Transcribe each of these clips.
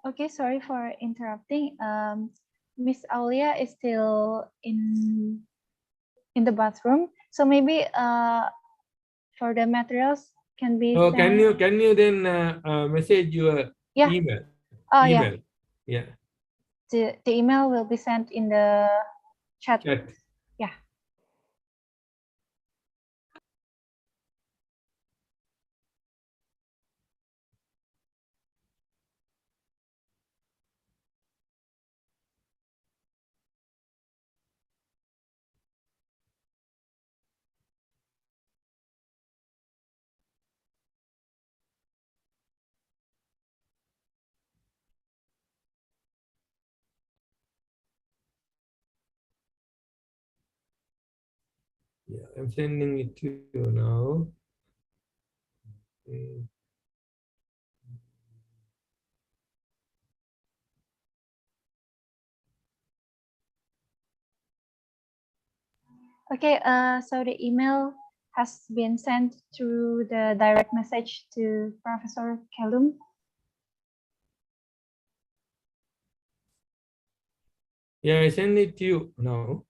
Okay, sorry for interrupting. Miss Aulia is still in the bathroom, so maybe for the materials can be Oh, sent. can you then message your Yeah. email? Oh yeah. Email. Yeah. The email will be sent in the chat. Chat. Yeah. Yeah, I'm sending it to you now. Mm. Okay. So the email has been sent through the direct message to Professor Kellum. Yeah, I send it to you now.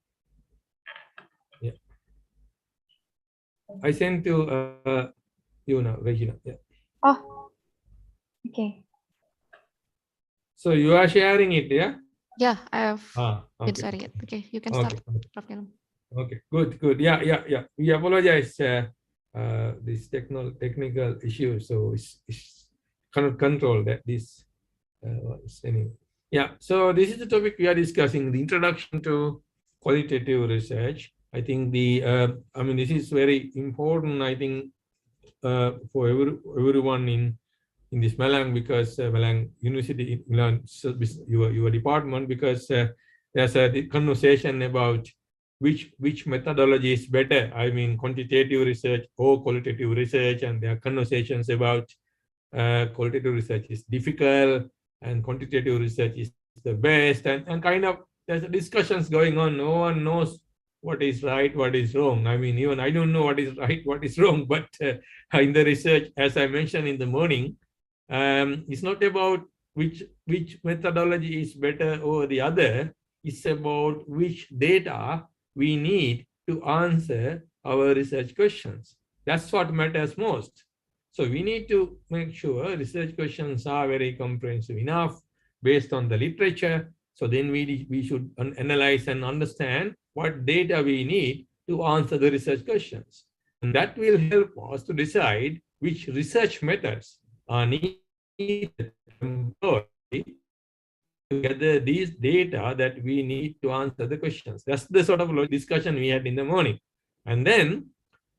Yeah, I sent to you now, Regina. Yeah. Oh, okay. So you are sharing it, yeah? Yeah, I have been Okay. sharing it. Okay, you can Okay. start, Prof. Kellum. Okay. Good. Yeah. We apologize this technical issue. So it's cannot control that this anyway. Yeah. So this is the topic we are discussing: the introduction to qualitative research. I think I mean, this is very important. I think for everyone in this Malang, because Malang University, Malang, your department, because there's a conversation about which methodology is better. I mean, quantitative research or qualitative research, and there are conversations about qualitative research is difficult and quantitative research is the best, and kind of there's discussions going on. No one knows what is right, what is wrong. I mean, even I don't know what is right, what is wrong, but in the research, as I mentioned in the morning, it's not about which methodology is better over the other. It's about which data we need to answer our research questions. That's what matters most. So we need to make sure research questions are very comprehensive enough based on the literature. So then we should analyze and understand what data we need to answer the research questions. And that will help us to decide which research methods are needed to employ to gather these data that we need to answer the questions. That's the sort of discussion we had in the morning. And then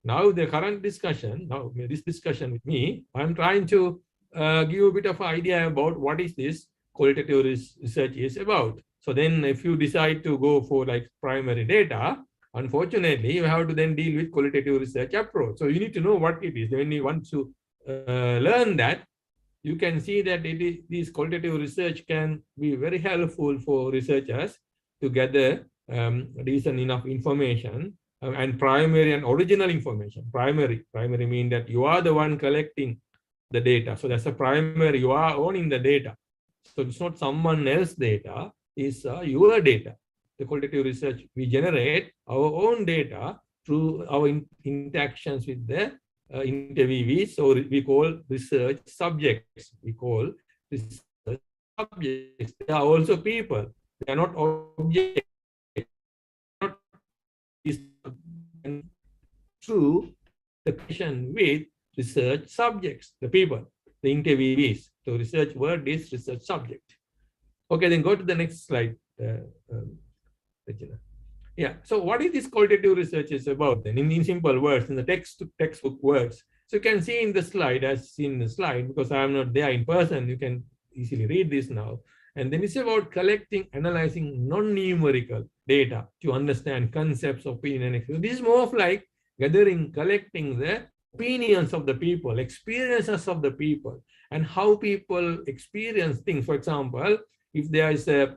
now the current discussion, now this discussion with me, I'm trying to give a bit of idea about what is this qualitative research is about. So then if you decide to go for like primary data, unfortunately, you have to then deal with qualitative research approach. So you need to know what it is. When you want to learn that, you can see that this qualitative research can be very helpful for researchers to gather decent enough information and primary and original information. Primary mean that you are the one collecting the data. So that's a primary, you are owning the data. So it's not someone else's data, it's your data. The qualitative research, we generate our own data through our interactions with the interviewees, so we call research subjects. We call research subjects. They are also people. They are not objects. Not through the connection with research subjects, the people, the interviewees. So research word is research subject. Okay, then go to the next slide, Regina. Yeah. So what is this qualitative research is about then? In simple words, in the textbook words. So you can see in the slide, as seen in the slide, because I am not there in person, you can easily read this now. And then it's about collecting, analyzing non-numerical data to understand concepts, opinion, and experience. This is more of like gathering, collecting the opinions of the people, experiences of the people, and how people experience things. For example, if there is a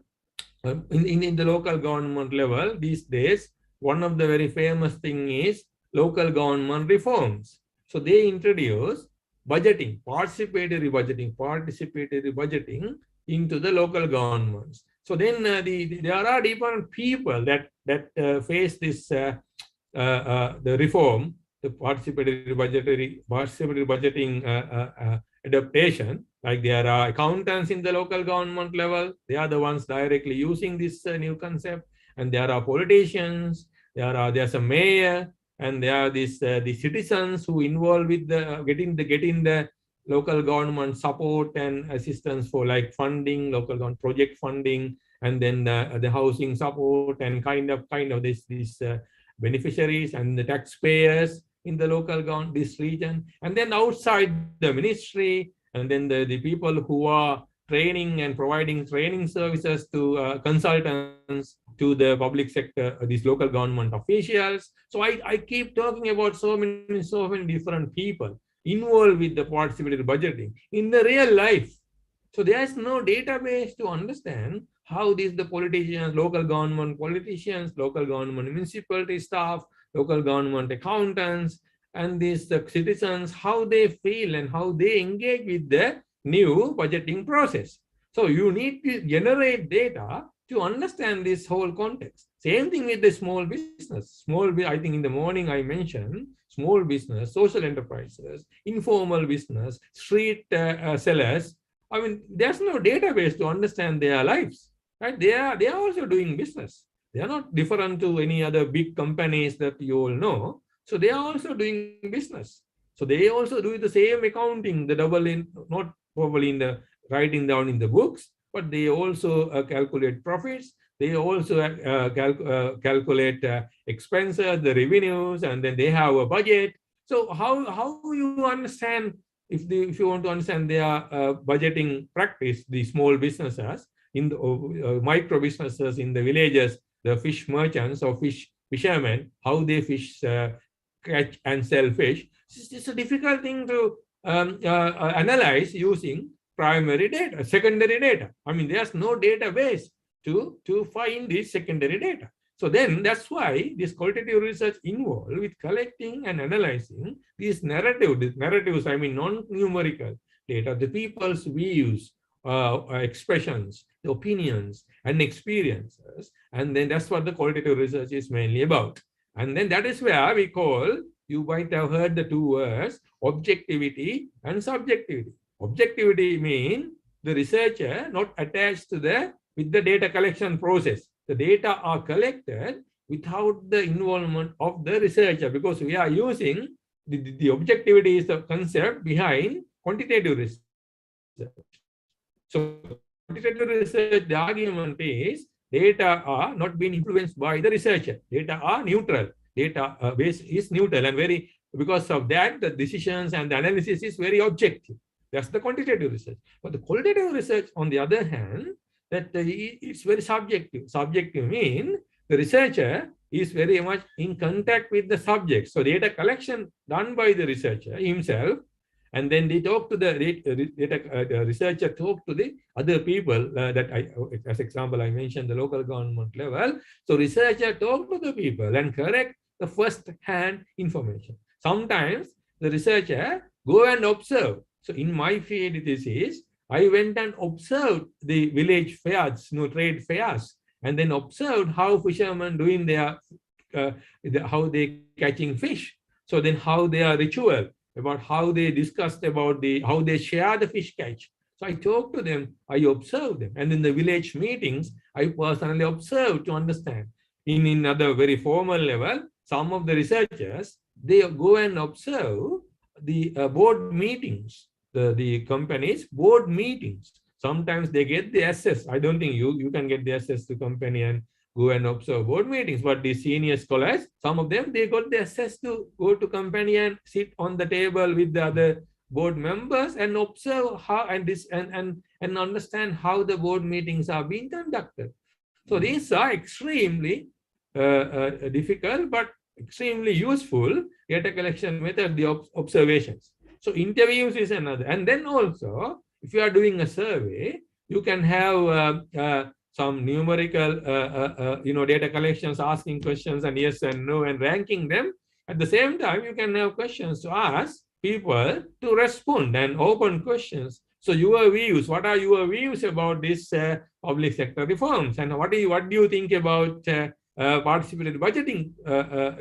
in the local government level these days, one of the very famous thing is local government reforms. So they introduce budgeting, participatory budgeting into the local governments. So then there are different people that face this the reform, the participatory budgeting adaptation. Like there are accountants in the local government level, they are the ones directly using this new concept, and there are politicians, there's a mayor, and there are the citizens who involved with the getting the local government support and assistance for like funding, local government project funding, and then the housing support and kind of this beneficiaries and the taxpayers in the local government, this region, and then outside the ministry, and then the people who are training and providing training services to consultants to the public sector, these local government officials. So I keep talking about so many different people involved with the participatory budgeting in the real life. So there is no database to understand how the politicians, local government politicians, local government municipality staff, local government accountants, and these citizens, how they feel and how they engage with the new budgeting process. So you need to generate data to understand this whole context. Same thing with the small business. I think in the morning I mentioned small business, social enterprises, informal business, street sellers. I mean, there's no database to understand their lives, right? They are also doing business. They are not different to any other big companies that you all know. So they are also doing business. So they also do the same accounting, the double in, not probably in the writing down in the books, but they also calculate profits. They also calculate expenses, the revenues, and then they have a budget. So how you understand, if you want to understand their budgeting practice, the small businesses in the micro businesses in the villages, the fish merchants or fishermen, how they fish, catch and sell fish. It's a difficult thing to analyze using primary data, secondary data. I mean, there's no database to find this secondary data. So then that's why this qualitative research involved with collecting and analyzing these narratives, I mean non-numerical data, the people's views, expressions, the opinions and experiences. And then that's what the qualitative research is mainly about. And then that is where we call, you might have heard the two words, objectivity and subjectivity. Objectivity means the researcher not attached to with the data collection process. The data are collected without the involvement of the researcher, because we are using the objectivity is the concept behind quantitative research. So quantitative research, the argument is data are not being influenced by the researcher. Data are neutral. Data base is neutral, and because of that, the decisions and the analysis is very objective. That's the quantitative research. But the qualitative research, on the other hand, that it's very subjective. Subjective means the researcher is very much in contact with the subject. So data collection done by the researcher himself, and then they talk to the researcher talk to the other people as example, I mentioned the local government level. So researcher talk to the people and correct the first-hand information. Sometimes the researcher go and observe. So in my field thesis, I went and observed the village fairs, trade fairs, and then observed how fishermen doing their, how they catching fish. So then how their ritual, about how they discussed about how they share the fish catch. So I talked to them, I observed them. And in the village meetings, I personally observed to understand. In other very formal level, some of the researchers, they go and observe the board meetings, the company's board meetings. Sometimes they get the access. I don't think you can get the access to company and go and observe board meetings, but the senior scholars, some of them, they got the access to go to company and sit on the table with the other board members and observe how and understand how the board meetings are being conducted. So these are extremely difficult but extremely useful data collection method, the observations. So interviews is another. And then also, if you are doing a survey, you can have some numerical data collections, asking questions and yes and no and ranking them. At the same time, you can have questions to ask people to respond and open questions So your views, what are your views about this public sector reforms, and what do you think about participatory budgeting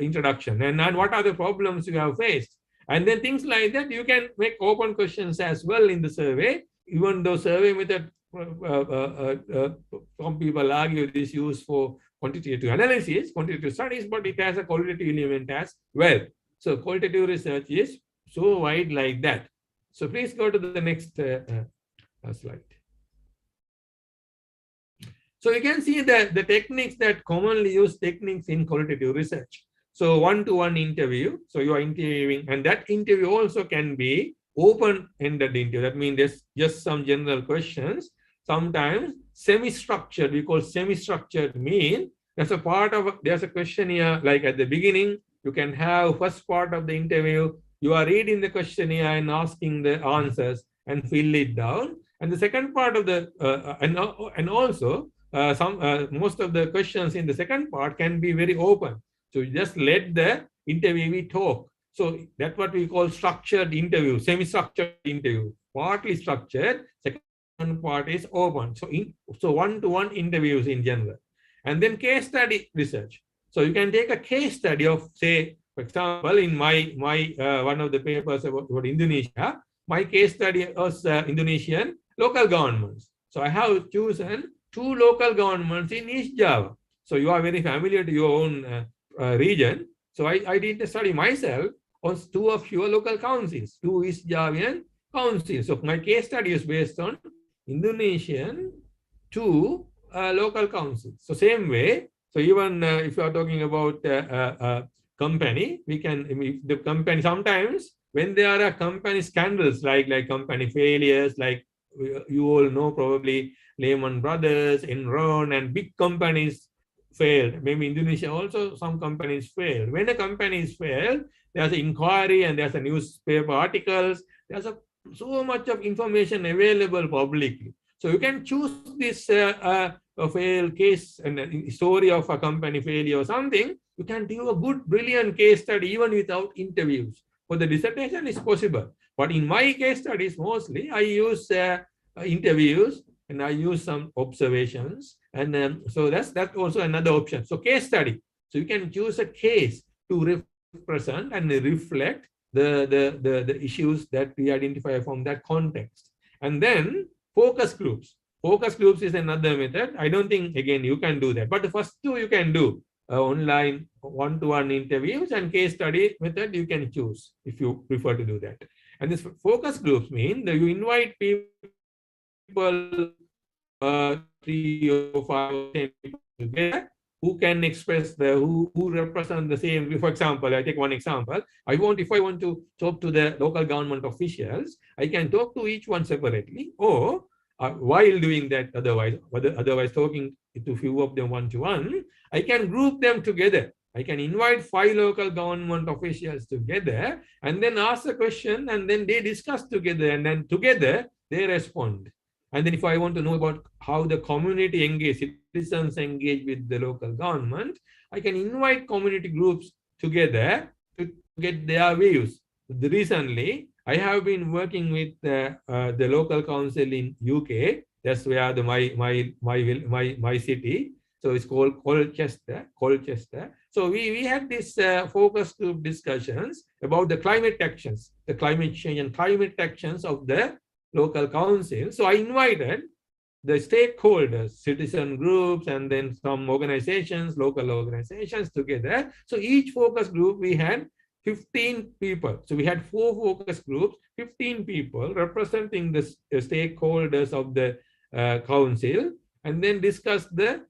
introduction, and what are the problems you have faced? And then things like that, you can make open questions as well in the survey, even though survey method, some people argue this used for quantitative analysis, quantitative studies, but it has a qualitative element as well. So qualitative research is so wide like that. So please go to the next slide. So you can see the techniques that commonly used techniques in qualitative research. So one-to-one interview. So you are interviewing, and that interview also can be open-ended interview. That means there's just some general questions. Sometimes semi-structured, we call semi-structured mean there's a question here, like at the beginning, you can have first part of the interview, you are reading the questionnaire and asking the answers and fill it down. And the second part of the, and also most of the questions in the second part can be very open. So you just let the interviewee talk. So that's what we call structured interview, semi-structured interview, partly structured, second part is open. So one-to-one interviews in general. And then case study research. So you can take a case study of, say, for example, in my one of the papers about Indonesia, my case study was Indonesian local governments. So I have chosen 2 local governments in East Java. So you are very familiar to your own region. So I did the study myself on 2 of your local councils, 2 East Javian councils. So my case study is based on Indonesian 2 local councils. So same way, so even if you are talking about company, we can, the company, sometimes when there are company scandals, like company failures, like you all know probably Lehman Brothers, Enron, and big companies failed. Maybe Indonesia also, some companies failed. When a company is failed, there's an inquiry and there's a newspaper articles, there's so much of information available publicly. So you can choose this a failed case and a story of a company failure or something. You can do a good, brilliant case study even without interviews. For the dissertation, it's possible. But in my case studies, mostly I use interviews and I use some observations. And so that's also another option. So case study. So you can choose a case to represent and reflect the issues that we identify from that context. And then focus groups. Focus groups is another method. I don't think, again, you can do that. But the first 2 you can do. Online one-to-one interviews and case study method you can choose if you prefer to do that. And this focus groups mean that you invite people, 3 or 5 or 10 people together, who can express who represent the same. For example, I take one example. If I want to talk to the local government officials, I can talk to each one separately, or while doing that, otherwise talking to few of them one-to-one, I can group them together. I can invite 5 local government officials together and then ask a question, and then they discuss together, and then together they respond. And then if I want to know about how the community engage, citizens engage with the local government, I can invite community groups together to get their views. Recently, I have been working with the local council in UK. That's where my city. So it's called Colchester. So we had this focus group discussions about the climate actions, the climate change and climate actions of the local council. So I invited the stakeholders, citizen groups, and then some organizations, local organizations together. So each focus group, we had 15 people. So we had 4 focus groups, 15 people representing the stakeholders of the council, and then discussed the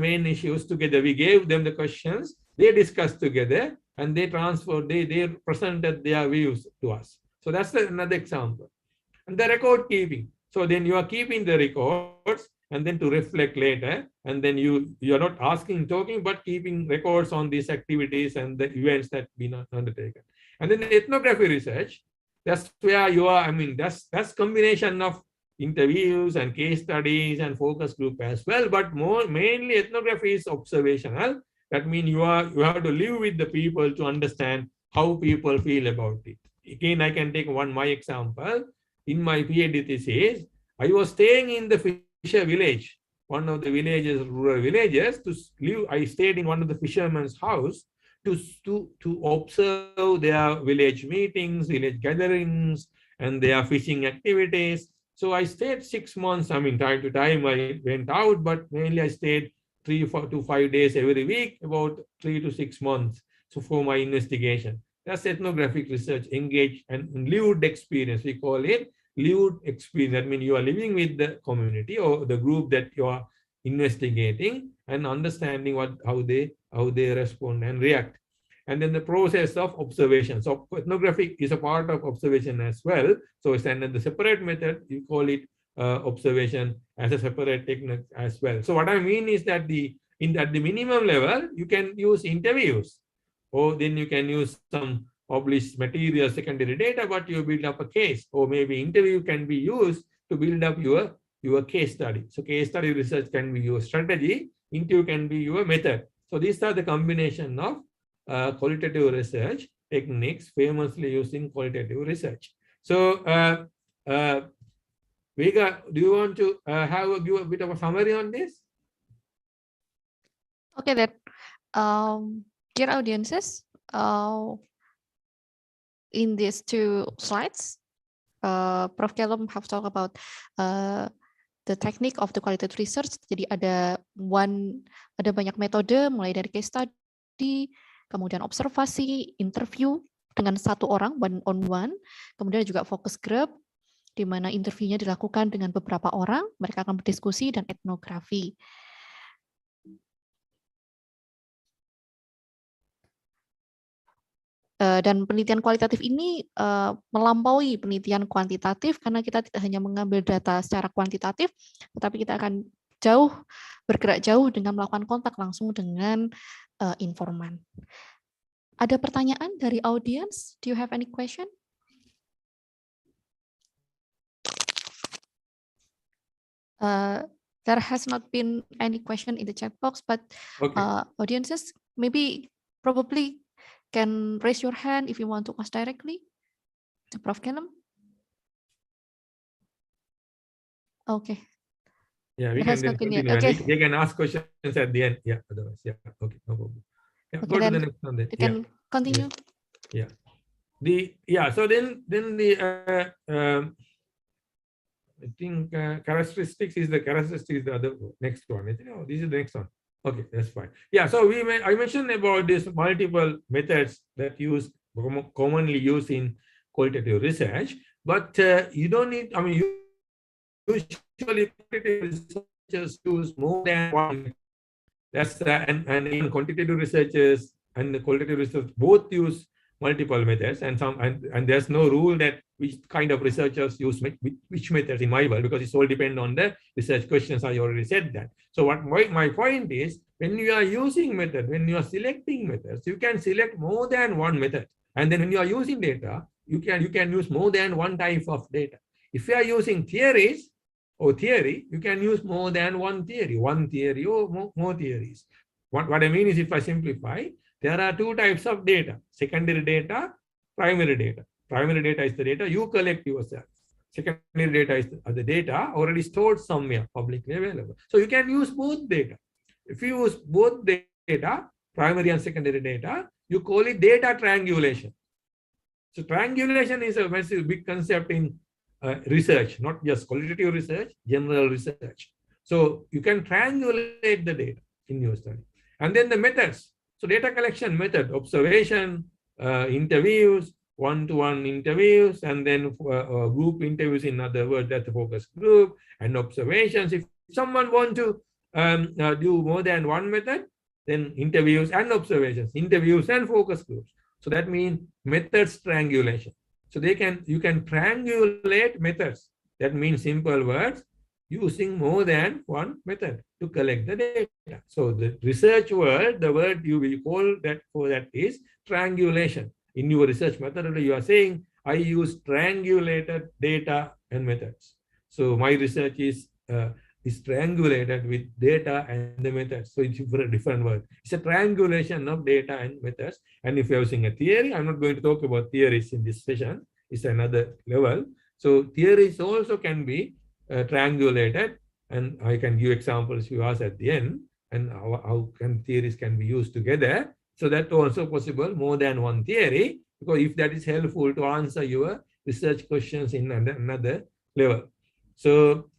main issues together. We gave them the questions, they discussed together, and they presented their views to us. So that's another example. And the record keeping. So then you are keeping the records, and then to reflect later, and then you are not talking, but keeping records on these activities and the events that been undertaken. And then the ethnography research, that's where you are, that's combination of interviews and case studies and focus group as well, but mainly ethnography is observational. That means you have to live with the people to understand how people feel about it. Again, I can take my example. in my PhD thesis, I was staying in the fisher village, one of the villages, rural villages, to live. I stayed in one of the fishermen's house to observe their village meetings, village gatherings, and their fishing activities. So I stayed 6 months. I mean, time to time I went out, but mainly I stayed 3 to 5 days every week, about 3 to 6 months. So for my investigation, that's ethnographic research, engaged and lived experience. We call it lived experience. That means you are living with the community or the group that you are investigating and understanding how they respond and react. And then the process of observation. So ethnographic is a part of observation as well. So it's another separate method. You call it observation as a separate technique as well. So what I mean is that at the minimum level, you can use interviews, or then you can use some published material, secondary data, but you build up a case, or maybe interview can be used to build up your case study. So case study research can be your strategy, interview can be your method. So these are the combination of qualitative research techniques famously used in qualitative research. So Vega, do you want to give a bit of a summary on this? Okay, then, dear audiences, in these 2 slides, Prof. Kelom have talked about the technique of the qualitative research. Jadi ada banyak metode, mulai dari case study, kemudian observasi, interview dengan 1 orang, one on one, kemudian juga focus group, di mana interviewnya dilakukan dengan beberapa orang, mereka akan berdiskusi, dan etnografi. Dan penelitian kualitatif ini melampaui penelitian kuantitatif karena kita tidak hanya mengambil data secara kuantitatif, tetapi kita akan bergerak jauh dengan melakukan kontak langsung dengan informan. Ada pertanyaan dari audience? Do you have any question? There has not been any question in the chat box, but okay. Audiences probably can raise your hand if you want to ask directly to Prof. Kelom. Okay. Yeah, we can continue. Okay. They can ask questions at the end. Yeah, otherwise, yeah. Okay, no problem. Yeah, okay, go to the next one then. You can continue. Yeah. So then the I think characteristics is the other next one. Oh, this is the next one. Okay, that's fine. Yeah, so I mentioned about this multiple methods that commonly used in qualitative research, but you don't need. I mean, usually qualitative researchers use more than one. That's and in quantitative researchers and the qualitative research both use multiple methods, and there's no rule that which kind of researchers use which methods in my world, because it's all depend on the research questions. I already said that. So what my point is, when you are using method, when you are selecting methods, you can select more than one method, and then when you are using data, you can use more than one type of data. If you are using theories or theory, you can use more than one theory or more theories. What I mean is, if I simplify, there are 2 types of data: secondary data, primary data. Primary data is the data you collect yourself. Secondary data is the data already stored somewhere, publicly available. So you can use both data. If you use both data, primary and secondary data, you call it data triangulation. So triangulation is a massive big concept in research, not just qualitative research, general research. So you can triangulate the data in your study. And then the methods. So data collection method, observation, interviews, one-to-one interviews, and then group interviews, in other words, that's the focus group, and observations. If someone wants to do more than one method, then interviews and observations, interviews and focus groups. So that means methods triangulation. So you can triangulate methods. That means, simple words, using more than one method to collect the data. So the research world, the word you will call that for that is triangulation. In your research methodology, you are saying, I use triangulated data and methods. So my research is triangulated with data and the methods. So it's a different word. It's a triangulation of data and methods. And if you're using a theory, I'm not going to talk about theories in this session. It's another level. So theories also can be triangulated, and I can give examples you ask at the end, and how can theories can be used together. So that also possible, more than one theory, because if that is helpful to answer your research questions in another level. So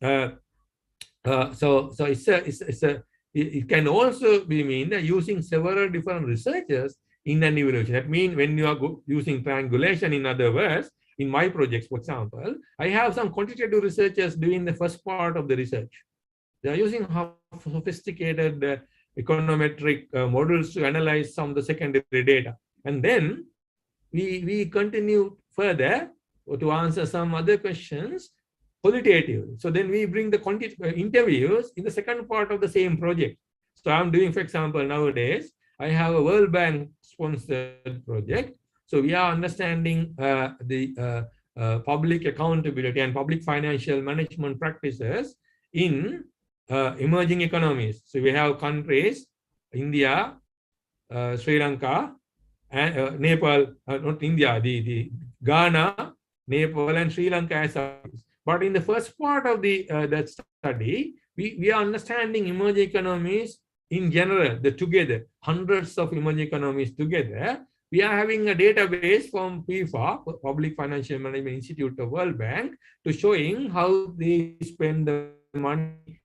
it can also be mean that using several different researchers in an evaluation. That means when you are using triangulation, in other words, in my projects, for example, I have some quantitative researchers doing the first part of the research. They are using sophisticated econometric models to analyze some of the secondary data. And then we continue further to answer some other questions qualitative. So then we bring the interviews in the second part of the same project. So I'm doing, for example, nowadays, I have a World Bank sponsored project. So we are understanding the public accountability and public financial management practices in emerging economies. So we have countries, India, Sri Lanka, and Nepal, not India, the Ghana, Nepal, and Sri Lanka as countries. But in the first part of the that study, we are understanding emerging economies in general, together, hundreds of emerging economies together. We are having a database from PFA, Public Financial Management Institute of World Bank, to showing how they spend the money,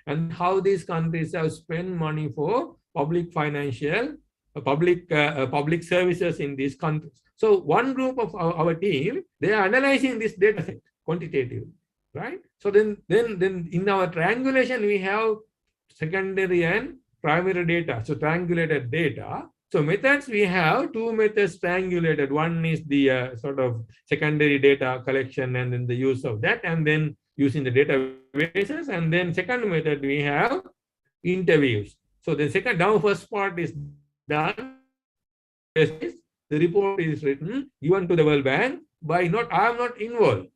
and how these countries have spent money for public financial, public services in these countries. So one group of our team, they are analyzing this data set quantitatively, right? So then in our triangulation, we have secondary and primary data. So triangulated data. So methods, we have two methods triangulated. One is the sort of secondary data collection and then the use of that, and then using the databases. And then second method, we have interviews. So the first part is done. The report is written, given to the World Bank by I'm not involved.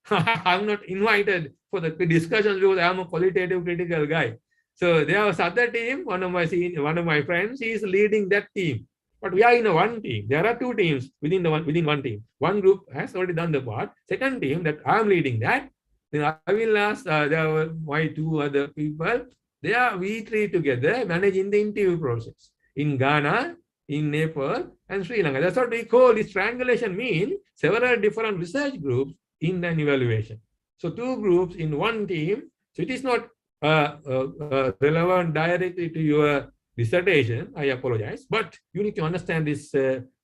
I'm not invited for the discussions because I'm a qualitative critical guy. So there was other team, one of my friends, he is leading that team. But we are in one team. There are two teams within one team. One group has already done the part. Second team that I'm leading that. Then I will ask there were my two other people. We three together managing the interview process in Ghana, in Nepal, and Sri Lanka. That's what we call this triangulation, mean several different research groups in an evaluation. So two groups in one team. So it is not relevant directly to your dissertation, I apologize, but you need to understand these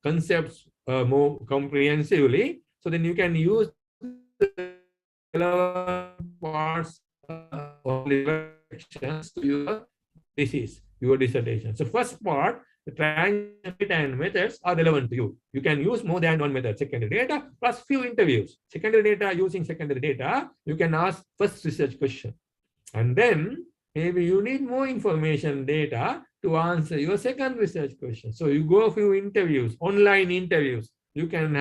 concepts more comprehensively. So then you can use the relevant parts of the sections to your thesis, your dissertation. So first part, the triangle and methods are relevant to you. You can use more than one method, secondary data plus few interviews. Secondary data, using secondary data, you can ask first research question. And then maybe you need more information data to answer your second research question. So you go a few interviews, online interviews. You have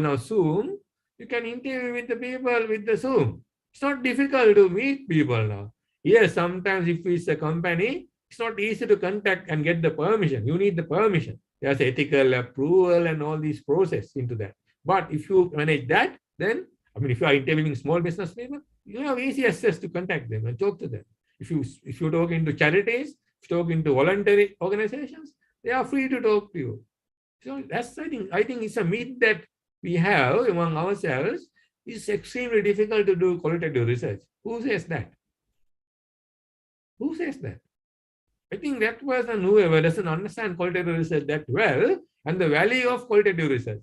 now Zoom. You can interview with the people with the Zoom. It's not difficult to meet people now. Yes, sometimes if it's a company, it's not easy to contact and get the permission. You need the permission. There's ethical approval and all these process into that. But if you manage that, then, if you are interviewing small business people, you have easy access to contact them and talk to them. If you talk into charities, if you talk into voluntary organizations, they are free to talk to you. So that's, I think it's a myth that we have among ourselves. It's extremely difficult to do qualitative research. Who says that? Who says that? I think that person, whoever doesn't understand qualitative research that well and the value of qualitative research.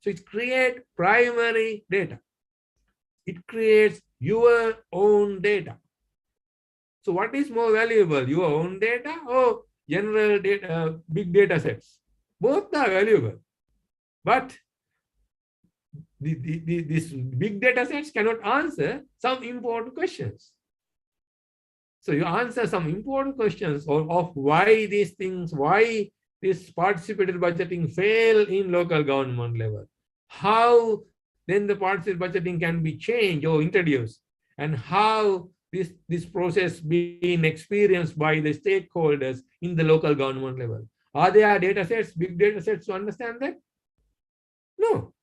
So it creates primary data. It creates your own data. So what is more valuable, your own data or general data, big data sets? Both are valuable. But these big data sets cannot answer some important questions. So you answer some important questions of why these things, why this participated budgeting fail in local government level. How then the participated budgeting can be changed or introduced, and how this process being experienced by the stakeholders in the local government level. Are there data sets, big data sets to understand that? No,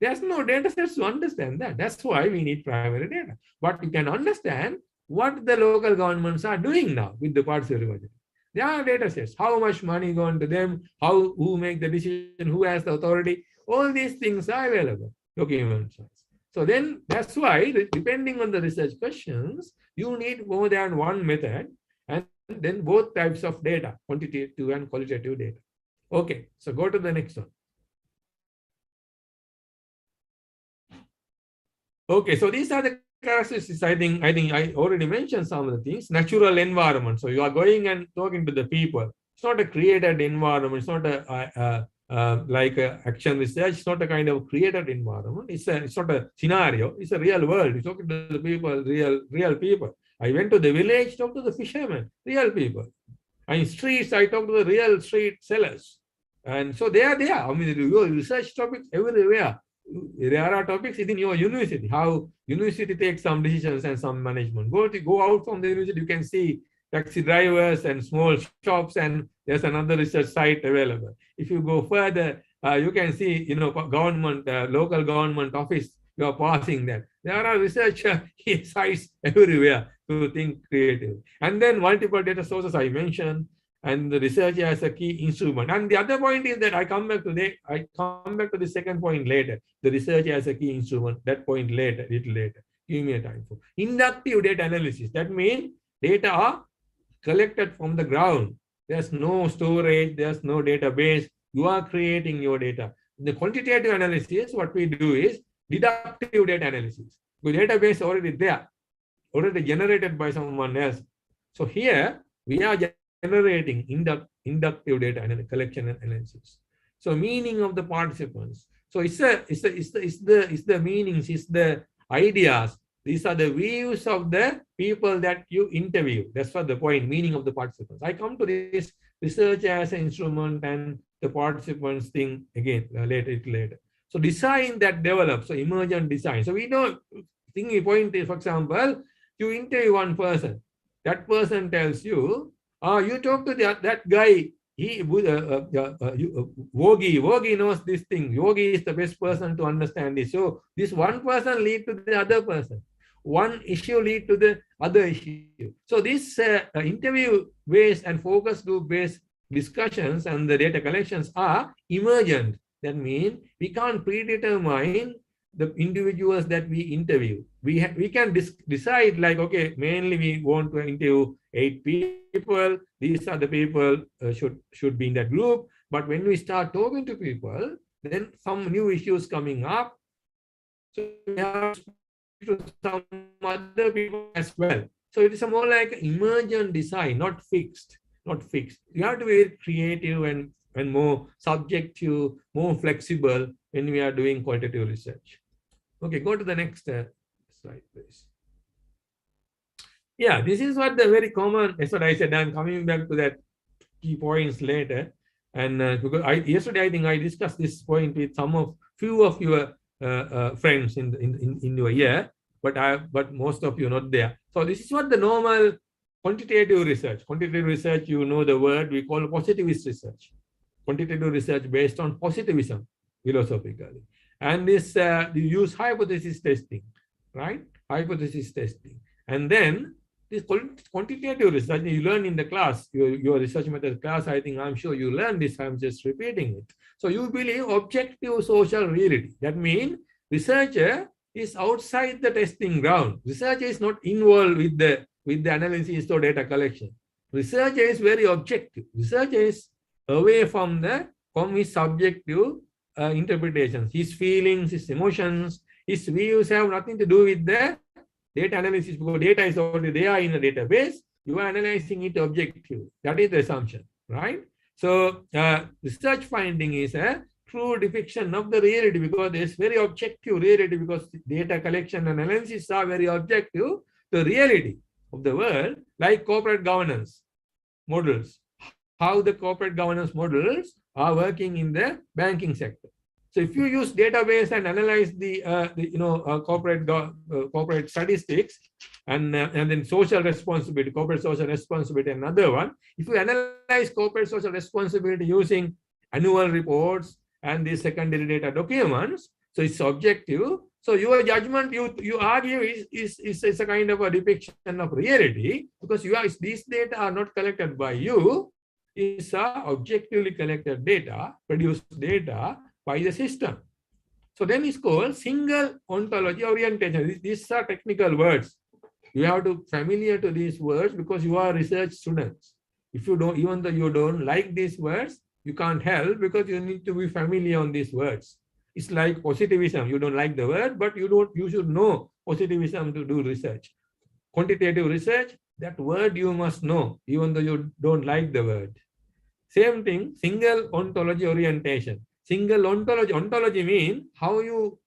there's no data sets to understand that. That's why we need primary data. But you can understand what the local governments are doing now with the participatory budget. There are data sets, how much money going to them, who make the decision, who has the authority. All these things are available, documents. So then that's why, depending on the research questions, you need more than one method, and then both types of data, quantitative and qualitative data. Okay, so go to the next one. Okay, so these are the characteristics. I think I already mentioned some of the things. Natural environment. So you are going and talking to the people. It's not a created environment. It's not like action research. It's not a kind of created environment. It's not a scenario. It's a real world. You're talking to the people, real people. I went to the village, talked to the fishermen, real people. In streets, I talked to the real street sellers. And so they are there. I mean, your research topics everywhere. There are topics within your university, how university takes some decisions and some management. Go out from the university, you can see taxi drivers and small shops, and there's another research site available. If you go further, you can see, government, local government office, you are passing that. There are research sites everywhere to think creative. And then multiple data sources I mentioned, and the research as a key instrument. And the other point is that I come back to the second point later. The research as a key instrument, that point later, little later. Give me a time for inductive data analysis. That means data are collected from the ground. There's no storage, there's no database. You are creating your data. In the quantitative analysis, what we do is deductive data analysis. The database already there, already generated by someone else. So here we are generating inductive data collection and analysis. So meaning of the participants. So it's the meanings, it's the ideas. These are the views of the people that you interview. That's what the point, meaning of the participants. I come to this research as an instrument and the participants thing again later. So design that develops, so emergent design. So we know, thinking point is, for example, you interview one person. That person tells you, you talk to that guy, Yogi knows this thing. Yogi is the best person to understand this. So this one person lead to the other person. One issue lead to the other issue. So this interview-based and focus group-based discussions and the data collections are emergent. That means we can't predetermine the individuals that we interview. We can decide like, okay, mainly we want to interview 8 people. These are the people should be in that group. But when we start talking to people, then some new issues coming up. So we have to some other people as well. So it is a more like emergent design, not fixed. You have to be very creative and more subjective, more flexible when we are doing qualitative research. Okay, go to the next slide, please. Yeah, this is what the very common, that's what I said. I'm coming back to that key points later. And because yesterday, I think I discussed this point with few of your friends in your year, but most of you not there. So this is what the normal quantitative research. Quantitative research, you know the word we call positivist research. Quantitative research based on positivism, philosophically. And this you use hypothesis testing, right? Hypothesis testing. And then this quantitative research you learn in the class, your research method class, I'm sure you learned this, I'm just repeating it. So you believe objective social reality. That means researcher is outside the testing ground. Researcher is not involved with the analysis or data collection. Researcher is very objective. Researcher is away from his subjective interpretations, his feelings, his emotions, his views have nothing to do with the data analysis, because data is already there in a database. You are analyzing it objectively. That is the assumption, right? So research finding is a true depiction of the reality, because there's very objective reality, because data collection and analysis are very objective. The reality of the world, like corporate governance models, how the corporate governance models are working in the banking sector. So if you use database and analyze the corporate statistics and then social responsibility, corporate social responsibility, another one. If you analyze corporate social responsibility using annual reports and the secondary data documents. So it's objective. So your judgment, you argue is a kind of a depiction of reality, because these data are not collected by you. It's objectively collected data, produced data by the system. So then it's called single ontology orientation. These are technical words. You have to familiar to these words because you are research students. If you don't, even though you don't like these words, you can't help because you need to be familiar on these words. It's like positivism. You don't like the word, but you should know positivism to do research. Quantitative research, that word you must know, even though you don't like the word. Same thing, single ontology orientation. Single ontology means how you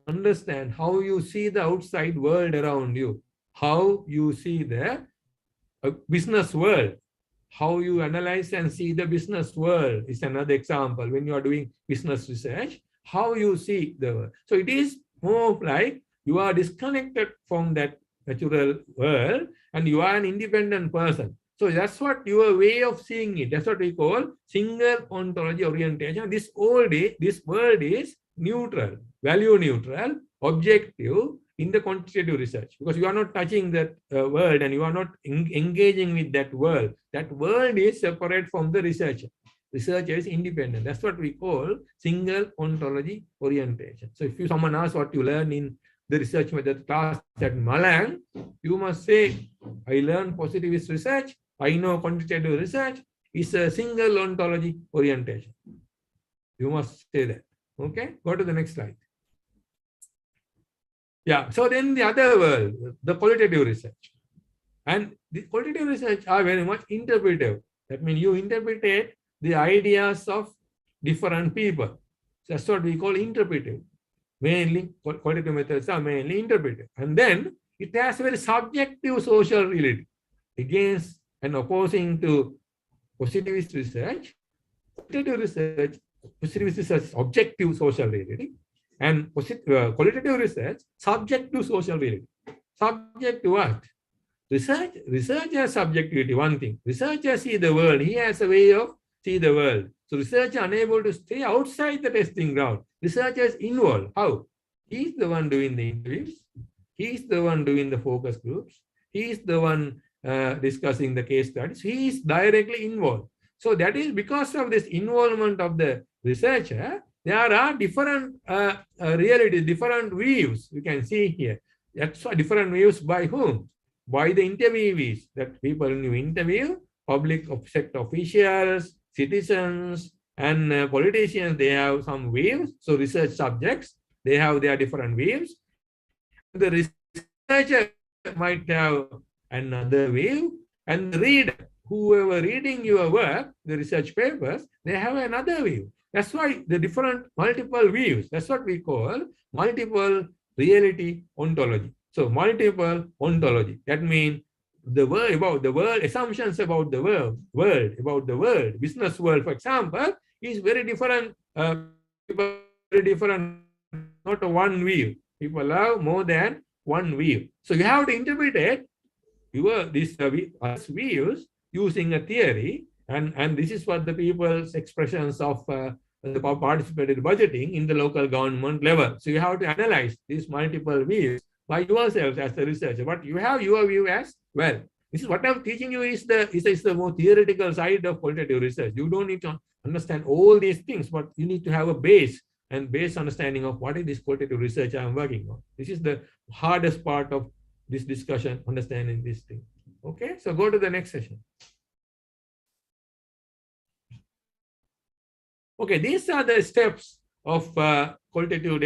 understand, how you see the outside world around you, how you see the business world, how you analyze and see the business world is another example. When you are doing business research, how you see the world. So it is more like you are disconnected from that natural world and you are an independent person. So that's what your way of seeing it. That's what we call single ontology orientation. This world is neutral, value neutral, objective in the quantitative research, because you are not touching that world and you are not engaging with that world. That world is separate from the researcher. Researcher is independent. That's what we call single ontology orientation. So if someone asks what you learn in the research method class at Malang, you must say, I learned positivist research, I know quantitative research is a single ontology orientation. You must say that. Okay, go to the next slide. Yeah, so then the other world, the qualitative research. And the qualitative research are very much interpretive. That means you interpret the ideas of different people. That's what we call interpretive. Mainly, qualitative methods are mainly interpretive. And then it has very subjective social reality. Against and opposing to positivist research, qualitative research, positivist research is objective social reality, and qualitative research, subjective social reality. Subject to what? Research has subjectivity, one thing. Researcher see the world. He has a way of see the world. So researcher unable to stay outside the testing ground. Researcher is involved. How? He's the one doing the interviews. He's the one doing the focus groups. He's the one discussing the case studies. He is directly involved. So that is because of this involvement of the researcher, there are different realities, different views you can see here. That's why different views by whom? By the interviewees, that people you interview, public sector officials, citizens, and politicians, they have some views. So research subjects, they have their different views. The researcher might have another view, and the reader, whoever reading your work, the research papers, they have another view. That's why the different multiple views, that's what we call multiple reality ontology. So multiple ontology, that means the world, about the world, assumptions about the world, business world, for example, is very different, not one view. People have more than one view. So you have to interpret these views using a theory, and this is what the people's expressions of the participated budgeting in the local government level. So you have to analyze these multiple views by yourselves as a researcher, but you have your view as well. This is what I'm teaching you is the more theoretical side of qualitative research. You don't need to understand all these things, but you need to have a base understanding of what is this qualitative research I'm working on. This is the hardest part of this discussion, understanding this thing. Okay, so go to the next session. Okay, these are the steps of qualitative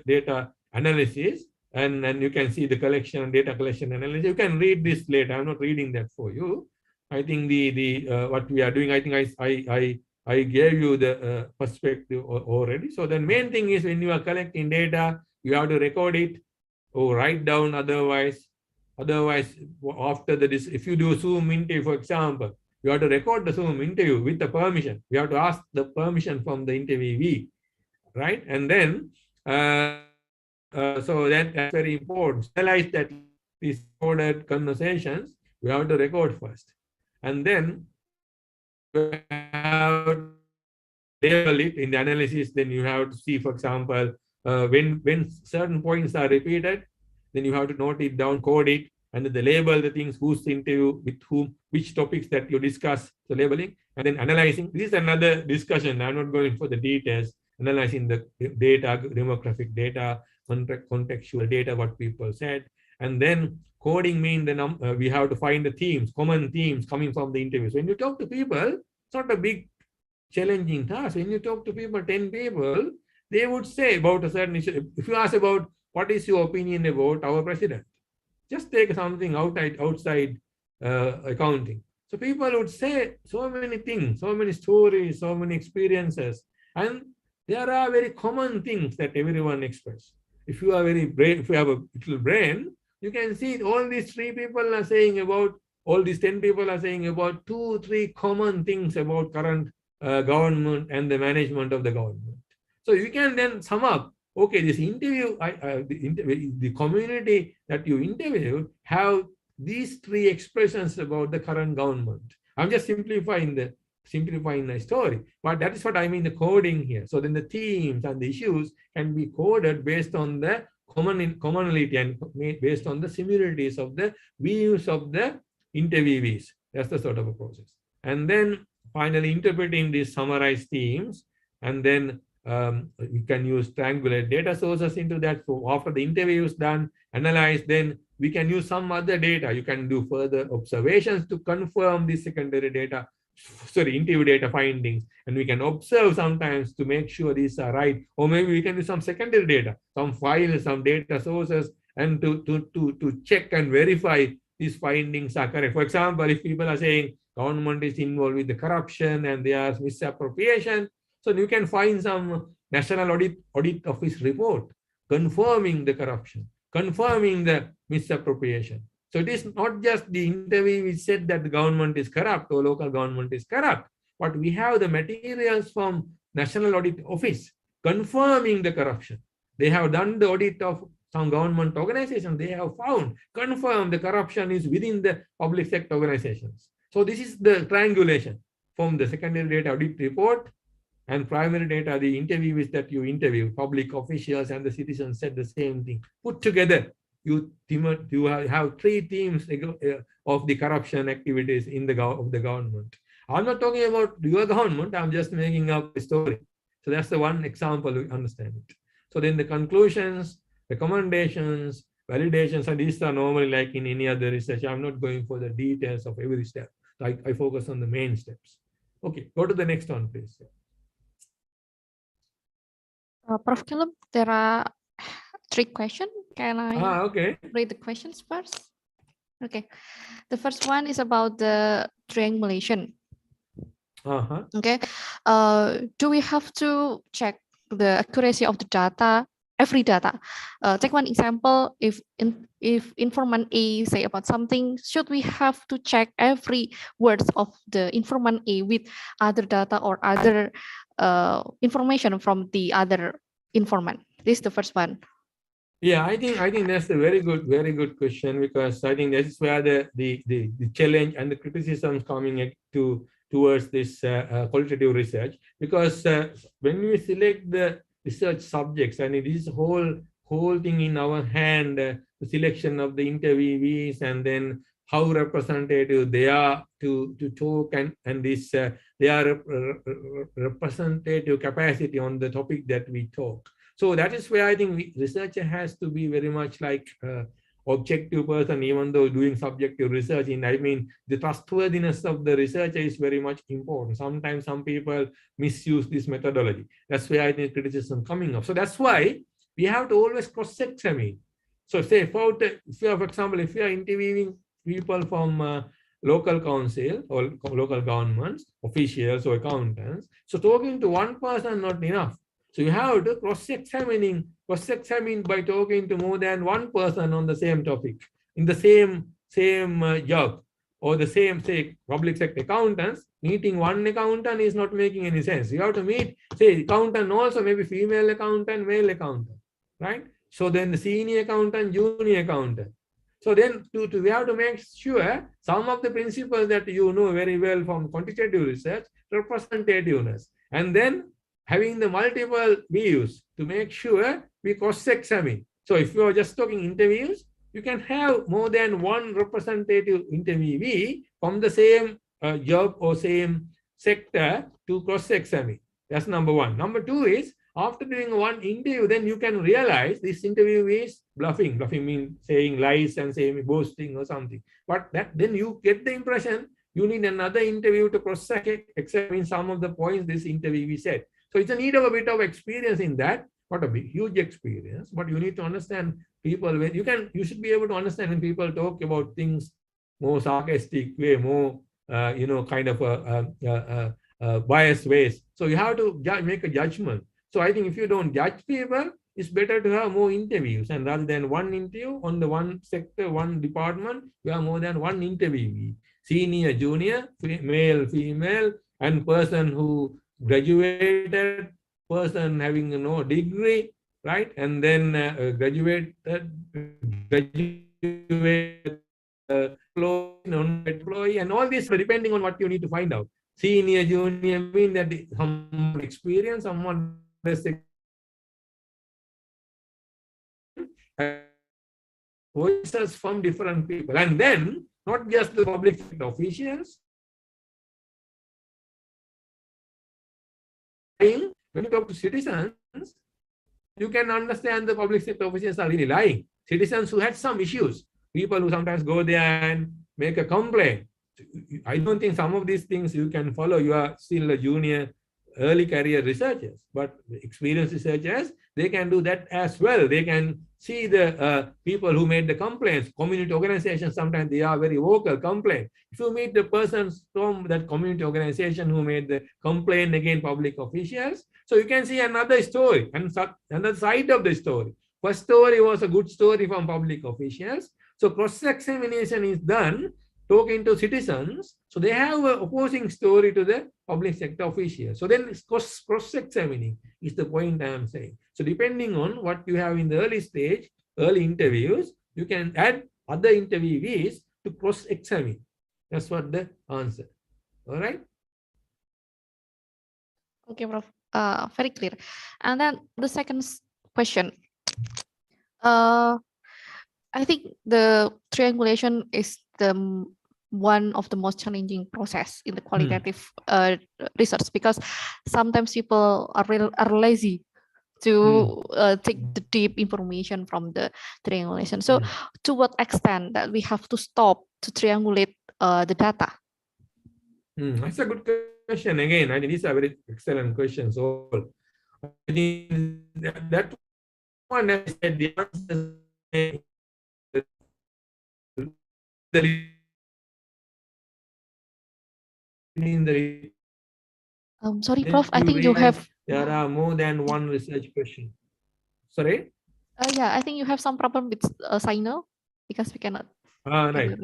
data analysis, and you can see the collection, data collection analysis. You can read this later. I'm not reading that for you. I think what we are doing, I think I gave you the perspective already. So the main thing is when you are collecting data, you have to record it or write down. Otherwise, after if you do Zoom interview, for example, you have to record the Zoom interview with the permission. You have to ask the permission from the interviewee, right? And then, so that's very important. Realize that these recorded conversations, we have to record first. And then, you have label it in the analysis. Then you have to see, for example, when certain points are repeated, then you have to note it down, code it, and then the label the things, who's interview, with whom, which topics that you discuss, the labeling, and then analyzing. This is another discussion. I'm not going for the details. Analyzing the data, demographic data, contextual data, what people said, and then coding mean the we have to find the themes, common themes coming from the interviews. When you talk to people, it's not a big challenging task. When you talk to people, 10 people, they would say about a certain issue. If you ask about what is your opinion about our president, just take something outside accounting. So people would say so many things, so many stories, so many experiences, and there are very common things that everyone expresses. If you are very brave, if you have a little brain, you can see all these 3 people are saying about, all these 10 people are saying about 2, 3 common things about current government and the management of the government. So you can then sum up, okay, this interview, the community that you interview have these 3 expressions about the current government. I'm just simplifying the story, but that is what I mean the coding here. So then the themes and the issues can be coded based on the commonality and based on the similarities of the views of the interviewees. That's the sort of a process. And then finally interpreting these summarized themes, and then you can use triangulate data sources into that. So after the interview is done, analyze, then we can use some other data. You can do further observations to confirm the secondary data, interview data findings, and we can observe sometimes to make sure these are right. Or maybe we can do some secondary data, some files, some data sources, and to check and verify these findings are correct. For example, if people are saying government is involved with the corruption and there is misappropriation, so you can find some National Audit Office report confirming the corruption, confirming the misappropriation. So it is not just the interview which said that the government is corrupt or local government is corrupt, but we have the materials from National Audit Office confirming the corruption. They have done the audit of some government organizations. They have found, confirmed the corruption is within the public sector organizations. So this is the triangulation from the secondary data audit report and primary data, the interviewees that you interview, public officials and the citizens said the same thing. Put together, you have 3 themes of the corruption activities in the government. I'm not talking about your government, I'm just making up a story. So that's the one example we understand it. So then the conclusions, recommendations, validations, and these are normally like in any other research. I'm not going for the details of every step. I focus on the main steps. Okay, go to the next one, please. Prof. Caleb, there are 3 questions. Can I okay. read the questions first? Okay. The first one is about the triangulation. Okay. Do we have to check the accuracy of the data, every data? Take one example. If informant A say about something, should we have to check every words of the informant A with other data or other information from the other informant? This is the first one. Yeah, I think that's a very good question, because I think that's where the challenge and the criticism coming towards this qualitative research, because when we select the research subjects, and it is whole thing in our hand, the selection of the interviewees, and then how representative they are to talk, and this their representative capacity on the topic that we talk. So that is where I think researcher has to be very much like objective person, even though doing subjective research. I mean, the trustworthiness of the researcher is very much important. Sometimes some people misuse this methodology. That's where I think criticism coming up. So that's why we have to always cross-examine. So say, for example, if you are interviewing people from local council or local governments, officials or accountants, so talking to one person not enough. So you have to cross-examine by talking to more than one person on the same topic, in the same job, or the same, say, public sector accountants. Meeting one accountant is not making any sense. You have to meet, say, accountant also, maybe female accountant, male accountant, right? So then the senior accountant, junior accountant. So then we have to make sure some of the principles that you know very well from quantitative research, representativeness, and then having the multiple views to make sure we cross-examine. So if you are just talking interviews, you can have more than one representative interviewee from the same job or same sector to cross-examine. That's number one. Number two is, after doing one interview, then you can realize this interview is bluffing. Bluffing means saying lies and saying boasting or something. But then you get the impression you need another interview to cross-examine some of the points this interviewee said. So it's a need of a bit of experience in that. Not a big, huge experience, but you need to understand people. When you should be able to understand when people talk about things more sarcastic way, more kind of biased ways. So you have to make a judgment. So I think if you don't judge people, it's better to have more interviews, and rather than one interview on the one sector, one department, you have more than one interviewee. Senior, junior, male, female, and person who graduated, person having no degree, right? And then graduated, employee, and all this depending on what you need to find out. Senior, junior mean that some experience, someone less voices from different people, and then not just the public officials. When you talk to citizens, you can understand the public sector officials are really lying. Citizens who had some issues, people who sometimes go there and make a complaint. I don't think some of these things you can follow. You are still a junior, early career researchers, but experienced researchers, they can do that as well. They can see the people who made the complaints. Community organizations, sometimes they are very vocal complaint. If you meet the persons from that community organization who made the complaint against public officials, so you can see another story and another side of the story. First story was a good story from public officials. So cross-examination is done talking to citizens, so they have an opposing story to the public sector officials. So then cross-examining is the point I am saying. So depending on what you have in the early stage, early interviews, you can add other interviewees to cross-examine. That's what the answer. All right? Okay, Prof. Very clear. And then the second question. I think the triangulation is the one of the most challenging process in the qualitative research, because sometimes people are lazy to take the deep information from the triangulation. So to what extent that we have to stop to triangulate the data? That's a good question. Again, I think these are very excellent questions. All I think that one I said the answer. Sorry, Prof. I think you have. There are more than one research question. Sorry. Yeah, I think you have some problem with signal because we cannot. Right.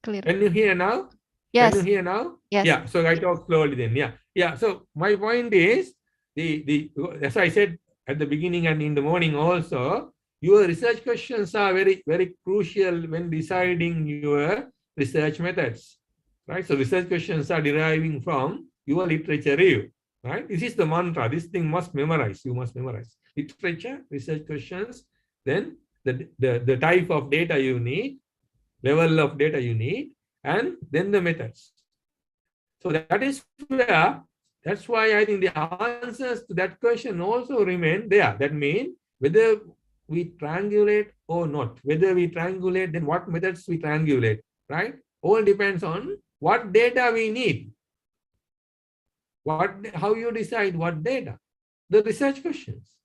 Clear. Can you hear now? Yes. Can you hear now? Yes. Yeah. So I talk slowly then. Yeah. Yeah. So my point is as I said at the beginning and in the morning also, your research questions are very, very crucial when deciding your research methods, right? So research questions are deriving from your literature review, right? This is the mantra. This thing must memorize. You must memorize literature, research questions, then the type of data you need, level of data you need, and then the methods. So that is where, that's why I think the answers to that question also remain there. That means whether we triangulate or not, whether we triangulate, then what methods we triangulate, right? All depends on what data we need. How you decide what data? The research questions,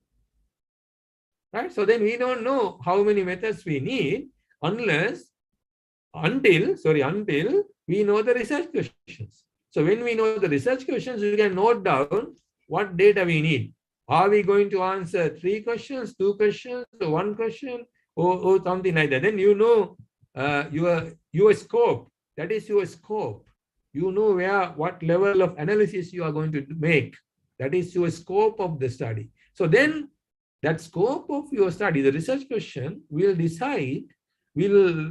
right? So then we don't know how many methods we need until we know the research questions. So when we know the research questions, we can note down what data we need. Are we going to answer 3 questions, 2 questions, or 1 question, or something like that? Then you know your scope. That is your scope. You know what level of analysis you are going to make. That is your scope of the study. So then that scope of your study, the research question, will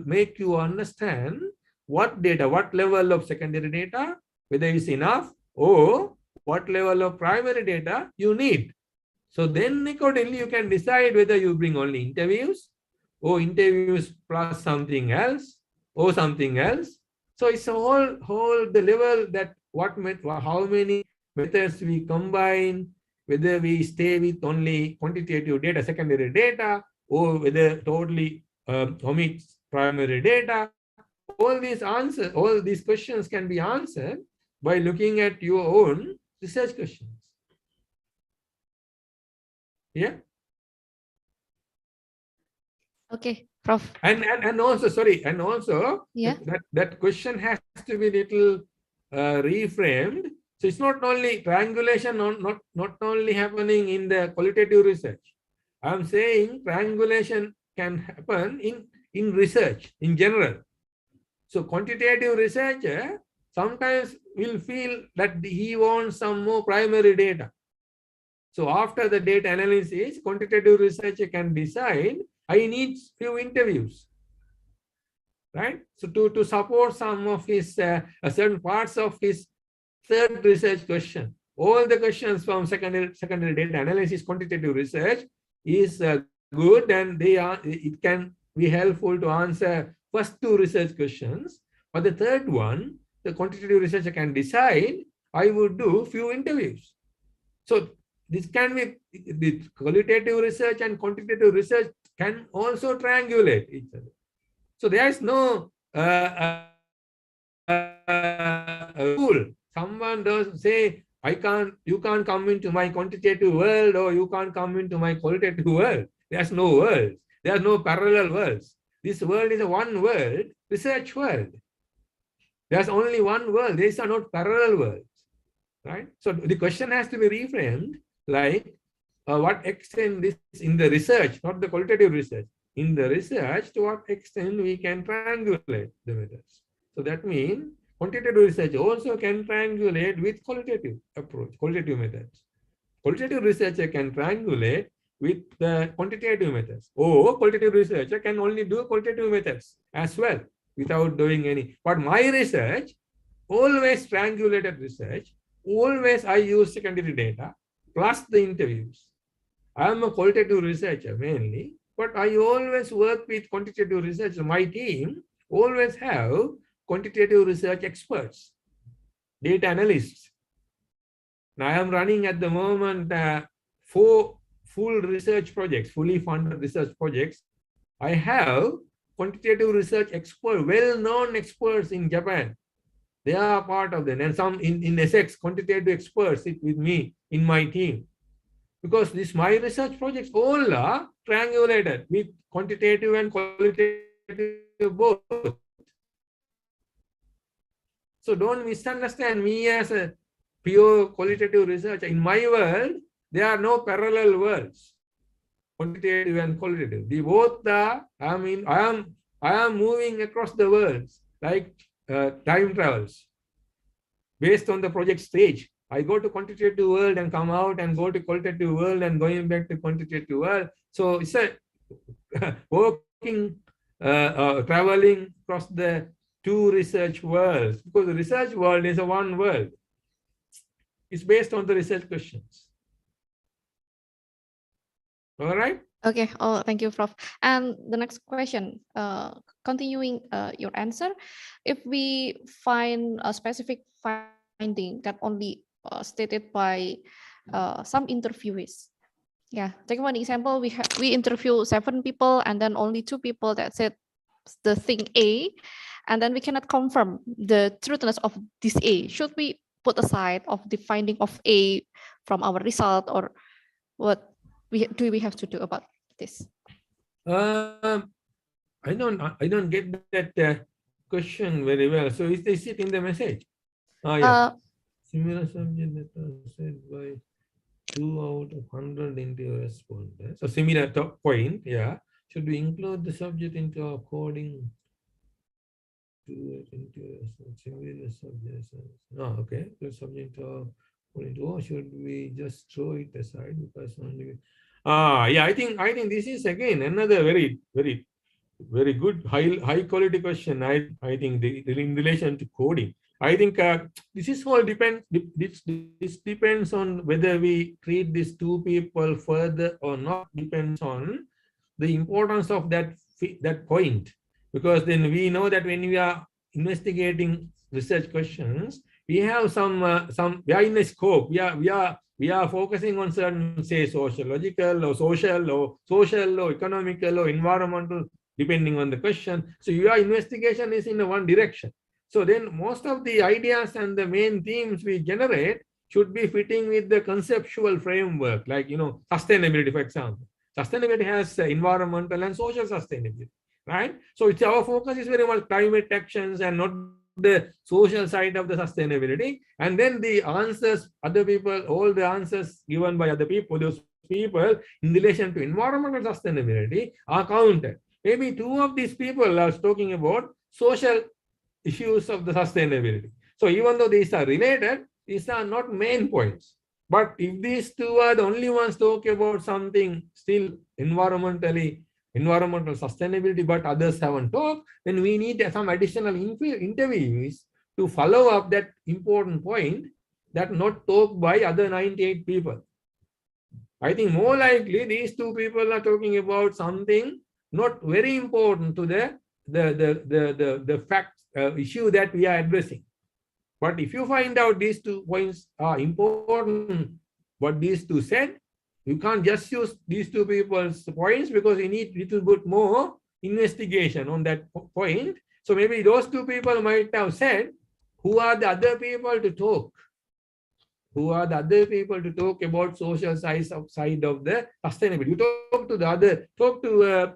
make you understand what data, what level of secondary data, whether it's enough or what level of primary data you need. So then accordingly, you can decide whether you bring only interviews or interviews plus something else or something else. So it's a whole the level that how many methods we combine, whether we stay with only quantitative data, secondary data, or whether totally omits primary data. All these answers, all these questions can be answered by looking at your own research questions. Yeah. Okay, Prof. And also, sorry, and also Yeah. that question has to be little reframed. So it's not only triangulation, not only happening in the qualitative research. I'm saying triangulation can happen in research in general. So quantitative researcher sometimes will feel that he wants some more primary data. So after the data analysis, quantitative researcher can decide, I need few interviews, right? So to support some of his certain parts of his third research question. All the questions from secondary data analysis, quantitative research is good, and it can be helpful to answer first two research questions. But the third one, the quantitative researcher can decide, I would do few interviews. So this can be the qualitative research and quantitative research can also triangulate each other. So there is no rule. Someone does say, you can't come into my quantitative world, or you can't come into my qualitative world. There's no world. There's no parallel worlds. This world is a one world, research world. There's only one world. These are not parallel worlds, right? So the question has to be reframed like, what extent this in the research, not the qualitative research. In the research, to what extent we can triangulate the methods. So that means quantitative research also can triangulate with qualitative approach, qualitative methods. Qualitative researcher can triangulate with the quantitative methods, or qualitative researcher can only do qualitative methods as well without doing any. But my research, always triangulated research, always I use secondary data plus the interviews. I am a qualitative researcher mainly, but I always work with quantitative research. My team always have quantitative research experts, data analysts. Now I am running at the moment 4 full research projects, fully funded research projects. I have quantitative research experts, well-known experts in Japan. They are part of them, and some in Essex, quantitative experts sit with me in my team. Because my research projects all are triangulated with quantitative and qualitative both. So don't misunderstand me as a pure qualitative researcher. In my world, there are no parallel worlds, quantitative and qualitative. The both are, I am moving across the worlds like time travels based on the project stage. I go to quantitative world and come out and go to qualitative world and going back to quantitative world. So it's a working, traveling across the two research worlds, because the research world is a one world. It's based on the research questions. All right. Okay. Oh, thank you, Prof. And the next question, continuing your answer, if we find a specific finding that only stated by some interviewees. Yeah, take one example. We interview 7 people, and then only 2 people that said the thing A, and then we cannot confirm the truthness of this A. Should we put aside of the finding of A from our result, or what do we have to do about this? I don't get that question very well. So is it in the message? Yeah. Similar subject that was said by 2 out of 100 interview respondents. So similar point, yeah. Should we include the subject into according to similar subjects? No, okay. The subject of, or should we just throw it aside because only? Yeah. I think this is again another very good high quality question. I think in relation to coding. I think this is all depends. This depends on whether we treat these two people further or not. Depends on the importance of that point, because then we know that when we are investigating research questions, we have some we are in a scope. We are focusing on certain, say, sociological or social or economical or environmental, depending on the question. So your investigation is in one direction. So then most of the ideas and the main themes we generate should be fitting with the conceptual framework, like, sustainability, for example. Sustainability has environmental and social sustainability, right? So it's our focus is very much climate actions and not the social side of the sustainability. And then the answers, other people, all the answers given by other people, those people in relation to environmental sustainability are counted. Maybe two of these people are talking about social issues of the sustainability. So even though these are related, these are not main points. But if these two are the only ones talk about something still environmental sustainability, but others haven't talked, then we need some additional interviews to follow up that important point that not talked by other 98 people. I think more likely these two people are talking about something not very important to the fact issue that we are addressing. But if you find out these 2 points are important, what these two said, you can't just use these two people's points, because you need little bit more investigation on that point. So maybe those two people might have said, who are the other people to talk? Who are the other people to talk about social side of the sustainability? You talk to the other, talk to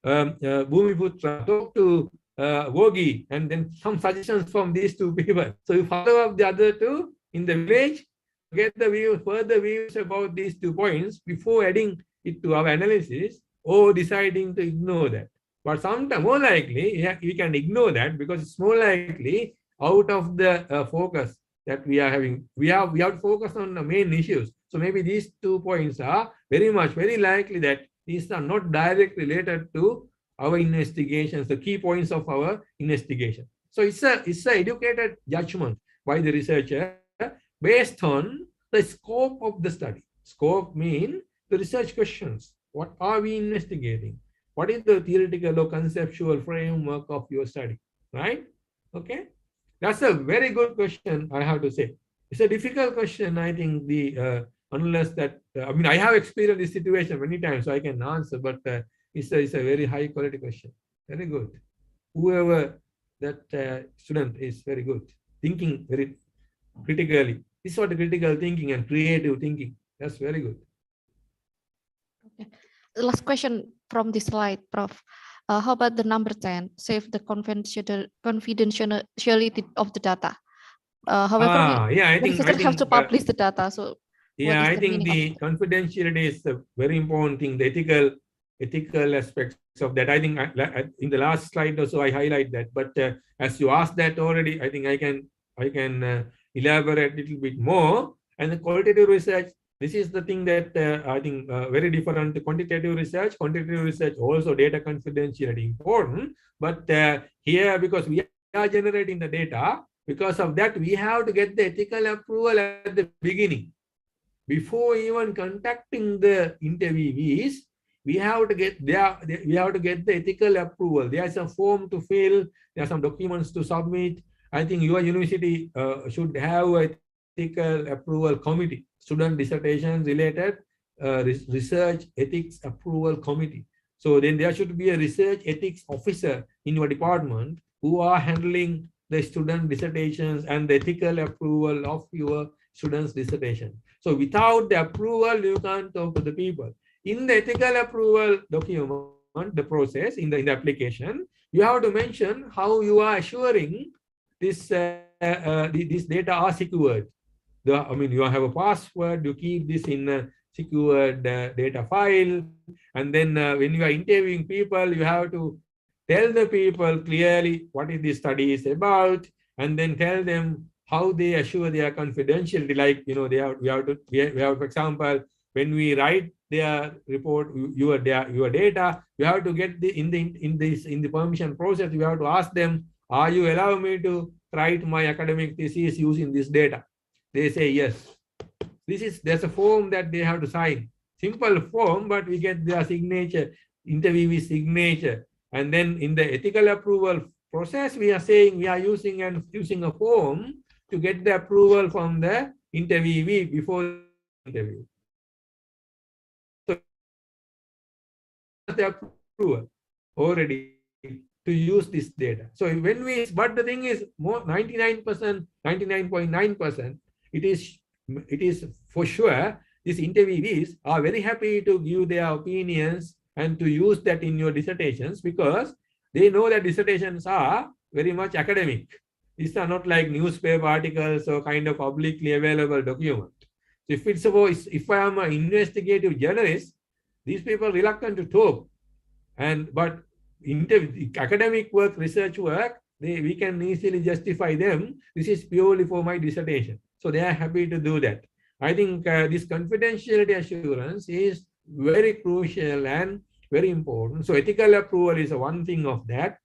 Bhumiputra, talk to Vogi, and then some suggestions from these two people. So you follow up the other two in the village, get the further views about these 2 points before adding it to our analysis or deciding to ignore that. But sometimes more likely, we can ignore that because it's more likely out of the focus that we are having. We have to focus on the main issues. So maybe these 2 points are very likely that these are not directly related to our investigations, the key points of our investigation. So it's a educated judgment by the researcher based on the scope of the study. Scope means the research questions. What are we investigating? What is the theoretical or conceptual framework of your study, right? Okay. That's a very good question, I have to say. It's a difficult question, I think, unless that, I have experienced this situation many times, so I can answer, but it's a very high quality question. Very good. Whoever that student is very good, thinking very critically. This is what the critical thinking and creative thinking. That's very good. Okay. Last question from this slide, Prof. How about the number 10? Save the confidentiality of the data. However, I think have to publish the data. So yeah, I think the confidentiality is a very important thing. The ethical aspects of that. I think in the last slide also I highlight that. But as you asked that already, I think I can elaborate a little bit more. And the qualitative research, this is the thing that I think very different to quantitative research. Quantitative research also data confidentiality important. But here, because we are generating the data, because of that, we have to get the ethical approval at the beginning. Before even contacting the interviewees, we have to get the ethical approval. There is a form to fill. There are some documents to submit. I think your university should have an ethical approval committee, student dissertations related research ethics approval committee. So then there should be a research ethics officer in your department who are handling the student dissertations and the ethical approval of your students' dissertation. So without the approval, you can't talk to the people. In the ethical approval document, the process in the application, you have to mention how you are assuring this data are secured. You have a password, you keep this in a secured data file, and then when you are interviewing people, you have to tell the people clearly what is this study is about, and then tell them how they assure their confidentiality. Like, we have, for example, when we write their report, your data, you have to get in the permission process. You have to ask them, are you allowing me to write my academic thesis using this data? They say yes. There's a form that they have to sign. Simple form, but we get their signature, interviewee signature. And then in the ethical approval process, we are saying we are using a form to get the approval from the interviewee before the interview. So the approval already to use this data. So when but the thing is, more 99%, 99.9%, it is for sure these interviewees are very happy to give their opinions and to use that in your dissertations, because they know that dissertations are very much academic. These are not like newspaper articles or kind of publicly available document. So if I am an investigative journalist, these people are reluctant to talk. But academic work, research work, we can easily justify them. This is purely for my dissertation. So they are happy to do that. I think this confidentiality assurance is very crucial and very important. So ethical approval is one thing of that.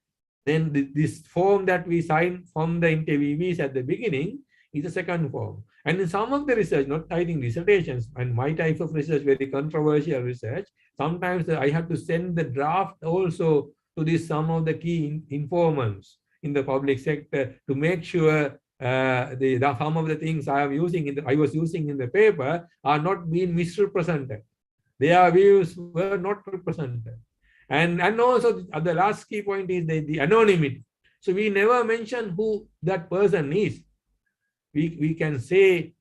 Then this form that we sign from the interviewees at the beginning is the second form. And in some of the research, not I think dissertations, and my type of research, very controversial research, sometimes I have to send the draft also to some of the key informants in the public sector to make sure some of the things I was using in the paper are not being misrepresented. Their views were not represented. And also the last key point is the anonymity. So we never mention who that person is. We can say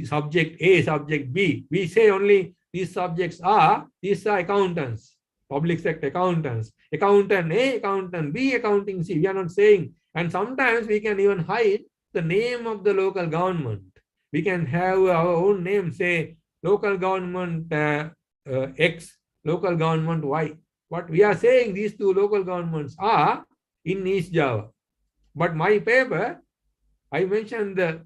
subject A, subject B. We say only these are accountants, public sector accountants. Accountant A, accountant B, accounting C. We are not saying. And sometimes we can even hide the name of the local government. We can have our own name, say local government X, local government Y. What we are saying, these two local governments are in East Java. But my paper, I mentioned the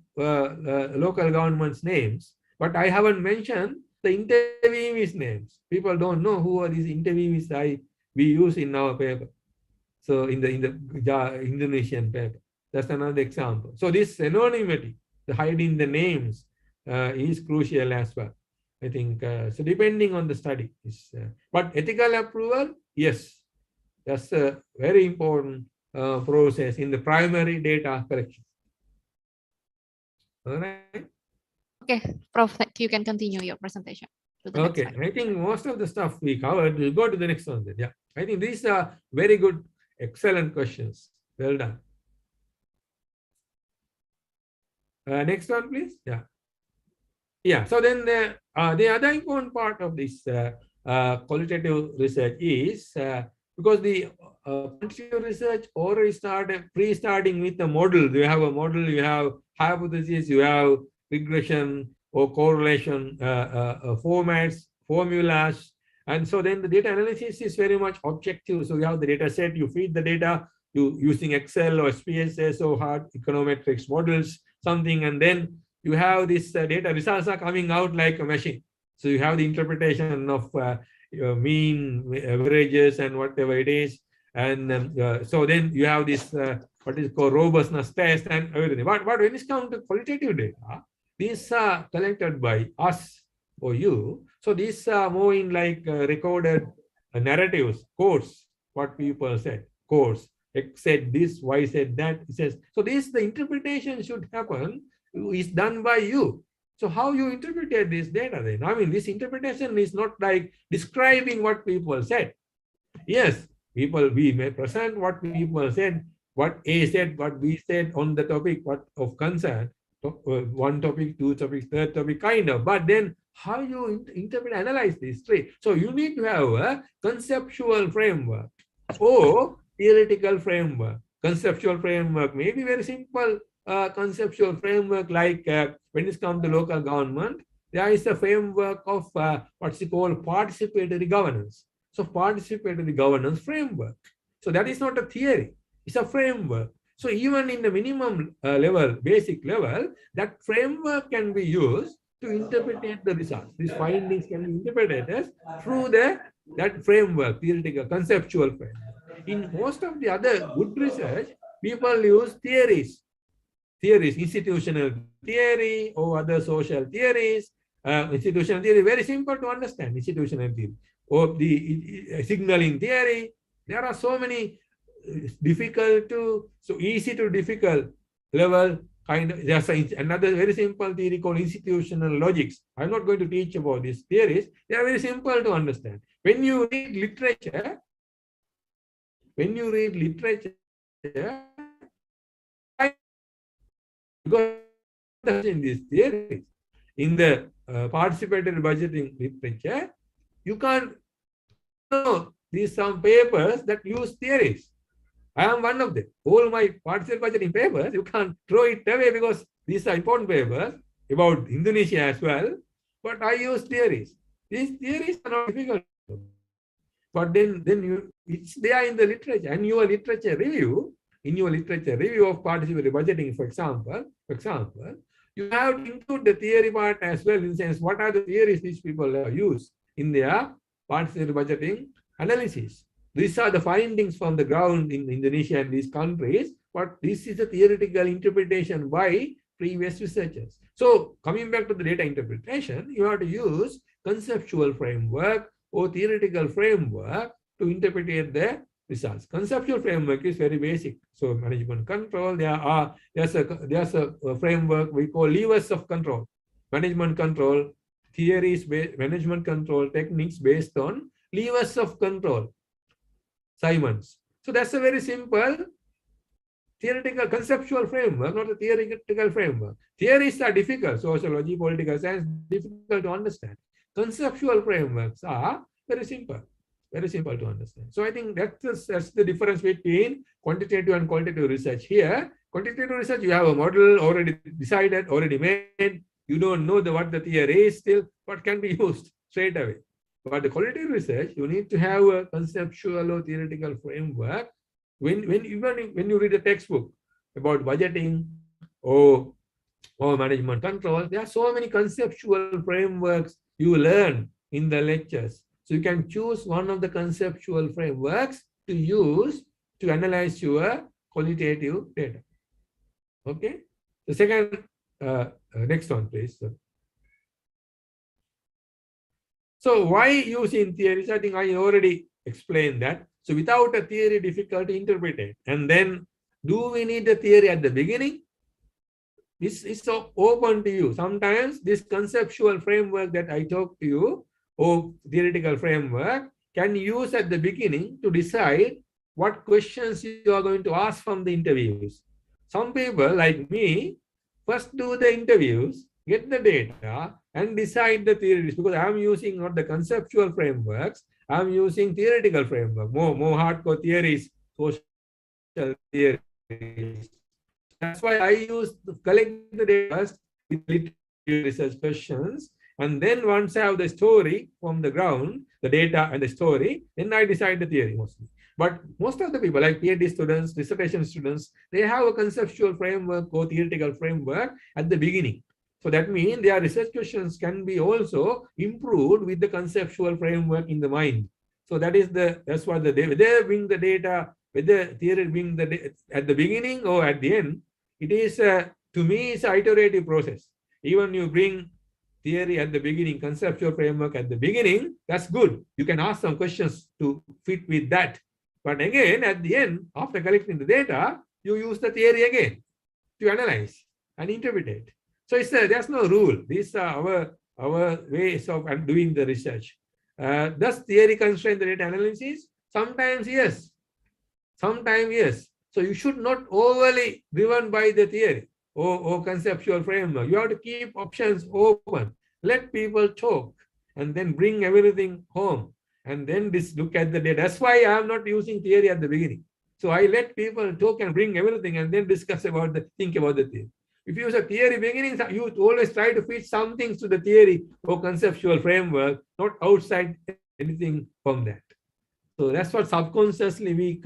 local government's names, but I haven't mentioned the interviewees' names. People don't know who are these interviewees we use in our paper. So in the Indonesian paper, that's another example. So this anonymity, the hiding the names, is crucial as well. I think so. Depending on the study, but ethical approval, yes, that's a very important process in the primary data collection. All right. Okay, Prof, you can continue your presentation. Okay, I think most of the stuff we covered. We'll go to the next one then. Yeah, I think these are very good, excellent questions. Well done. Next one, please. Yeah. Yeah. So then the other important part of this qualitative research is because the quantitative research already starting with a model. You have a model, you have hypothesis, you have regression or correlation formats, formulas. And so then the data analysis is very much objective. So you have the data set, you feed the data, you using Excel or SPSS or hard econometrics models, something, and then you have this data results are coming out like a machine. So you have the interpretation of mean, averages, and whatever it is. And so then you have this what is called robustness test and everything. But when it comes to qualitative data, these are collected by us or you. So these are more in like recorded narratives, quotes, what people said, quotes. X said this, Y said that. It says so. The interpretation should happen is done by you. So how you interpreted this data then? I mean, this interpretation is not like describing what people said. Yes, we may present what people said, what A said, what B said on the topic, what of concern, one topic, two topics, third topic, kind of. But then how you interpret, analyze this three. So you need to have a conceptual framework or theoretical framework. Conceptual framework may be very simple. Conceptual framework like when it comes to local government, there is a framework of what's called participatory governance. So participatory governance framework. So that is not a theory, it's a framework. So even in the minimum level, basic level, that framework can be used to interpret the results. These findings can be interpreted through that framework, theoretical, conceptual framework. In most of the other good research, people use theories, institutional theory or other social theories. Institutional theory, very simple to understand, institutional theory. Or the signaling theory. There are so many so easy to difficult level kind of. There's another very simple theory called institutional logics. I'm not going to teach about these theories. They are very simple to understand. When you read literature, because in these theories, in the participatory budgeting literature, you can't know these some papers that use theories. I am one of them. All my participatory budgeting papers, you can't throw it away because these are important papers about Indonesia as well. But I use theories. These theories are not difficult. But then it's there in the literature. And your literature review, in your literature review of participatory budgeting, for example, you have to include the theory part as well, in the sense, what are the theories these people use in their participatory budgeting analysis. These are the findings from the ground in Indonesia and these countries, but this is a theoretical interpretation by previous researchers. So coming back to the data interpretation, you have to use conceptual framework or theoretical framework to interpret the results. Conceptual framework is very basic. So management control, there's a framework we call levers of control. Management control theories, management control techniques based on levers of control. Simons. So that's a very simple theoretical conceptual framework, not a theoretical framework. Theories are difficult, sociology, political science, difficult to understand. Conceptual frameworks are very simple to understand. So I think that's the difference between quantitative and qualitative research. Here, quantitative research, you have a model already decided, already made. You don't know what the theory is still, but can be used straight away. But the qualitative research, you need to have a conceptual or theoretical framework. When you read a textbook about budgeting or management control, there are so many conceptual frameworks you learn in the lectures. So you can choose one of the conceptual frameworks to use to analyze your qualitative data. Okay. The second, next one, please. So why using theories? I think I already explained that. So without a theory, difficult to interpret it. And then, do we need a theory at the beginning? This is so open to you. Sometimes this conceptual framework that I talked to you, or theoretical framework, can use at the beginning to decide what questions you are going to ask from the interviews. Some people like me first do the interviews, get the data, and decide the theories, because I'm using not the conceptual frameworks, I'm using theoretical framework, more hardcore theories, social theories. That's why I use to collect the data first with research questions, and then once I have the story from the ground, the data and the story, then I decide the theory mostly. But most of the people, like PhD students, dissertation students, they have a conceptual framework or theoretical framework at the beginning. So that means their research questions can be also improved with the conceptual framework in the mind. So that's what they bring the data, whether theory bring the at the beginning or at the end. It is to me, it's an iterative process. Even you bring theory at the beginning, conceptual framework at the beginning, that's good. You can ask some questions to fit with that. But again, at the end, after collecting the data, you use the theory again to analyze and interpret it. So there's no rule. These are our ways of doing the research. Does theory constrain the data analysis? Sometimes yes. Sometimes yes. So you should not overly driven by the theory or conceptual framework. You have to keep options open. Let people talk and then bring everything home. And then look at the data. That's why I'm not using theory at the beginning. So I let people talk and bring everything and then discuss about think about the theory. If you use a theory beginning, you always try to fit some things to the theory or conceptual framework, not outside anything from that. So that's what subconsciously we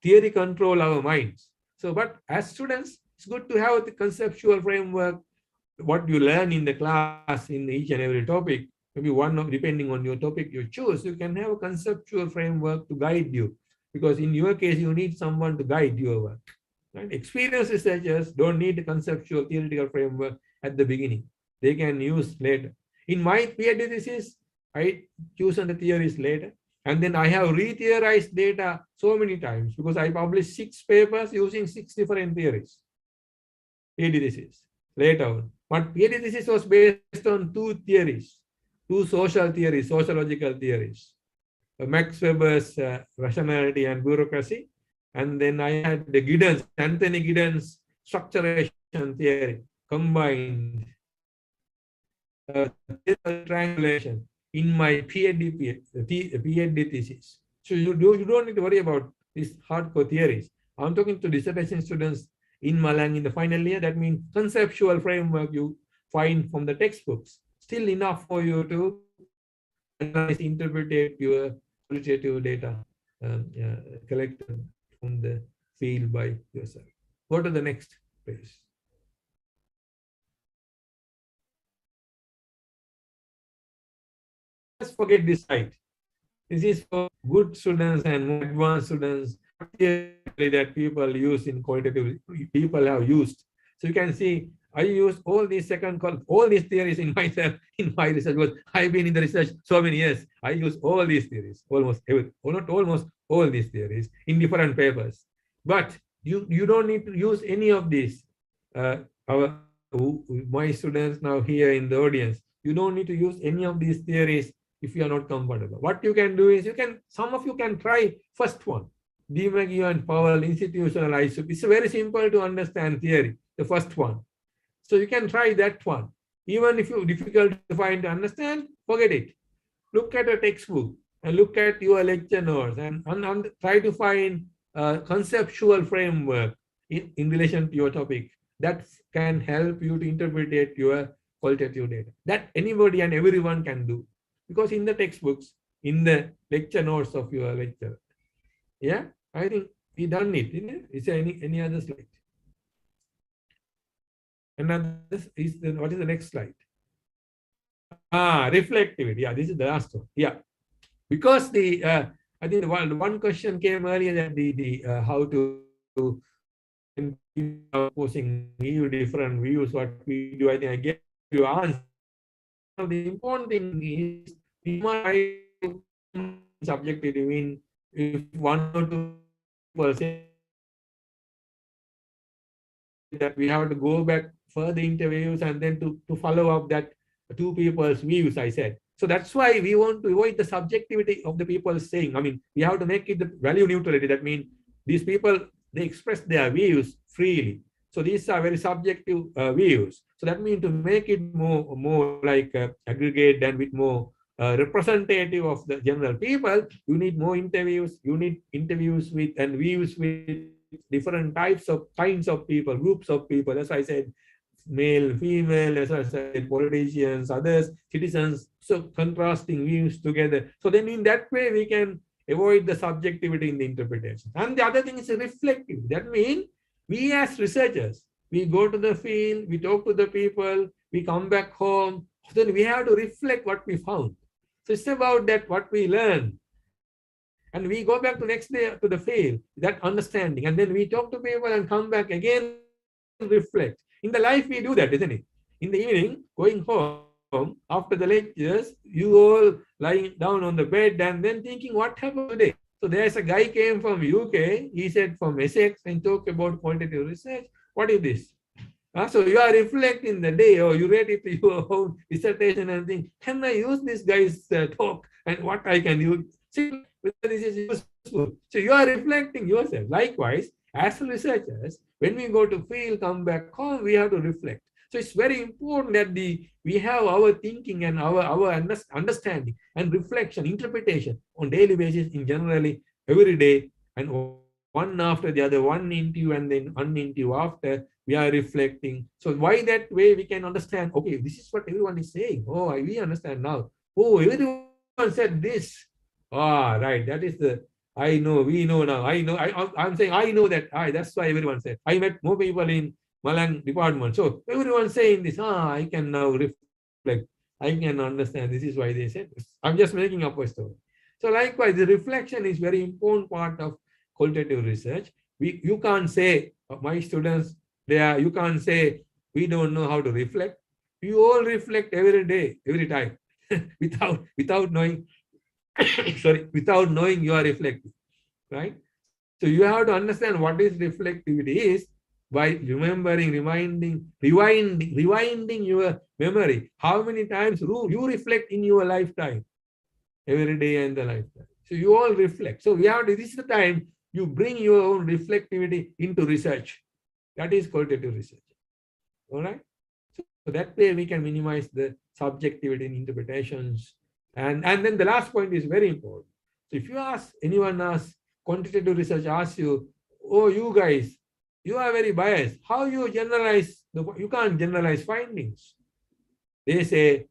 theory control our minds. So, but as students, it's good to have the conceptual framework, what you learn in the class in each and every topic. Maybe depending on your topic you choose, you can have a conceptual framework to guide you. Because in your case, you need someone to guide your work. Right? Experienced researchers don't need a conceptual theoretical framework at the beginning. They can use later. In my PhD thesis, I choose the theories later. And then I have re-theorized data so many times because I published 6 papers using 6 different theories. PhD thesis later on. But PhD thesis was based on 2 theories, 2 social theories, sociological theories. Max Weber's rationality and bureaucracy. And then I had the Giddens, Anthony Giddens structuration theory combined triangulation in my PhD thesis. So you don't need to worry about these hardcore theories. I'm talking to dissertation students in Malang in the final year. That means conceptual framework you find from the textbooks. Still enough for you to analyze, interpret your qualitative data collected from the field by yourself. Go to the next page. Let's forget this slide. This is for good students and more advanced students that people use in qualitative, people have used. So you can see I use all these all these theories in myself in my research because I've been in the research so many years. I use all these theories, almost every, or not almost all these theories in different papers. But you don't need to use any of these. My students now here in the audience, you don't need to use any of these theories if you are not comfortable. What you can do is some of you can try first one. DiMaggio and Powell, institutional ISO. It's very simple to understand theory, the first one. So you can try that one. Even if it's difficult to find to understand, forget it. Look at a textbook and look at your lecture notes and try to find a conceptual framework in relation to your topic that can help you to interpret your qualitative data. That anybody and everyone can do. Because in the textbooks, in the lecture notes of your lecture. Yeah, I think we done it, isn't it? Is there any other slide? And this is what is the next slide? Reflectivity. Yeah, this is the last one. Yeah, because the I think one question came earlier that the how to opposing view different views. What we do, I think I gave you answer. The important thing is we might subjective mean if 1 or 2 people say that we have to go back further interviews and then to follow up that 2 people's views, I said. So that's why we want to avoid the subjectivity of the people saying. I mean, we have to make it the value neutrality. That means these people, they express their views freely. So these are very subjective views. So that means to make it more like aggregate and with more representative of the general people, you need more interviews. You need interviews with and views with different kinds of people, groups of people. As I said, male, female, as I said, politicians, others, citizens. So contrasting views together. So then in that way, we can avoid the subjectivity in the interpretation. And the other thing is reflective. That means we as researchers, we go to the field, we talk to the people, we come back home, then we have to reflect what we found. So it's about that what we learn. And we go back the next day to the field, that understanding. And then we talk to people and come back again, reflect. In the life, we do that, isn't it? In the evening, going home, after the lectures, you all lying down on the bed and then thinking, what happened today? So there's a guy came from UK, he said from Essex and talked about quantitative research. What is this? So you are reflecting the day, or you read it to your own dissertation and think, can I use this guy's talk and what I can use? See whether this is useful. So you are reflecting yourself. Likewise, as researchers, when we go to field, come back home, we have to reflect. So it's very important that we have our thinking and our understanding and reflection, interpretation on daily basis in generally every day, and one after the other, one interview and then one interview after, we are reflecting. So why that way we can understand, okay, this is what everyone is saying. Oh, we understand now. Oh, everyone said this. Right. That is the, I know, we know now. I'm saying, I know that. That's why everyone said. I met more people in Malang department. So everyone saying this, I can now reflect. I can understand. This is why they said this. I'm just making up a story. So likewise, the reflection is very important part of qualitative research. You can't say, my students, you can't say we don't know how to reflect. You all reflect every day, every time, without knowing, sorry, without knowing you are reflecting, right? So you have to understand what is reflectivity is by remembering, rewinding your memory. How many times you reflect in your lifetime, every day and the lifetime. So you all reflect. So we have to, this is the time you bring your own reflectivity into research. That is qualitative research. All right. So that way we can minimize the subjectivity in interpretations. And then the last point is very important. So if you ask anyone else, quantitative research asks you, oh, you guys, you are very biased. How you generalize? You can't generalize findings. They say,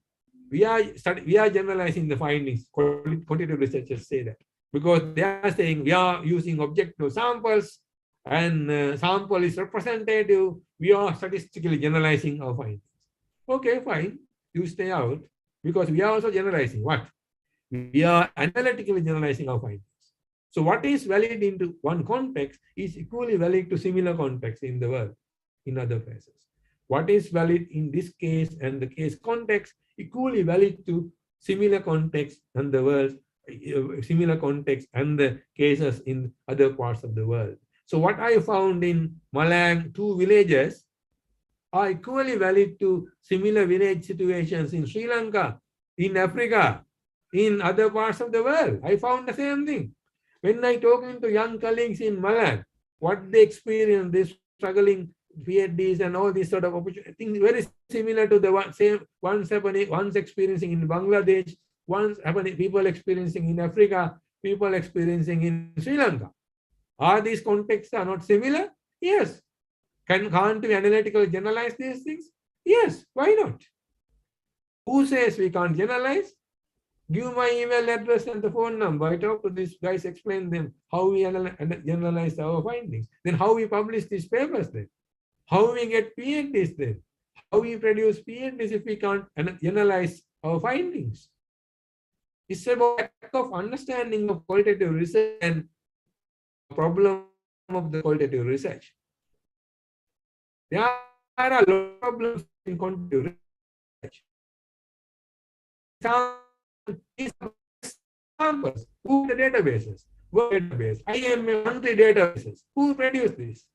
we are generalizing the findings. Quantitative researchers say that because they are saying we are using objective samples and sample is representative. We are statistically generalizing our findings. Okay, fine. You stay out because we are also generalizing. What? We are analytically generalizing our findings. So what is valid into one context is equally valid to similar contexts in the world, in other places. What is valid in this case and the case context equally valid to similar contexts and the world, similar contexts and the cases in other parts of the world. So what I found in Malang, 2 villages are equally valid to similar village situations in Sri Lanka, in Africa, in other parts of the world. I found the same thing. When I talking to young colleagues in Malang, what they experience, they struggling PhDs and all these sort of opportunities, things very similar to the once experiencing in Bangladesh, once happening, people experiencing in Africa, people experiencing in Sri Lanka. Are these contexts are not similar? Yes. Can't we analytically generalize these things? Yes, why not? Who says we can't generalize? Give my email address and the phone number. I talk to these guys, explain them how we generalize our findings. Then how we publish these papers then? How we get PhDs then? How we produce PhDs if we can't analyze our findings? It's about lack of understanding of qualitative research and problem of the qualitative research. There are a lot of problems in quantitative research. Examples, who the databases, what database, IMA monthly databases, who produce this?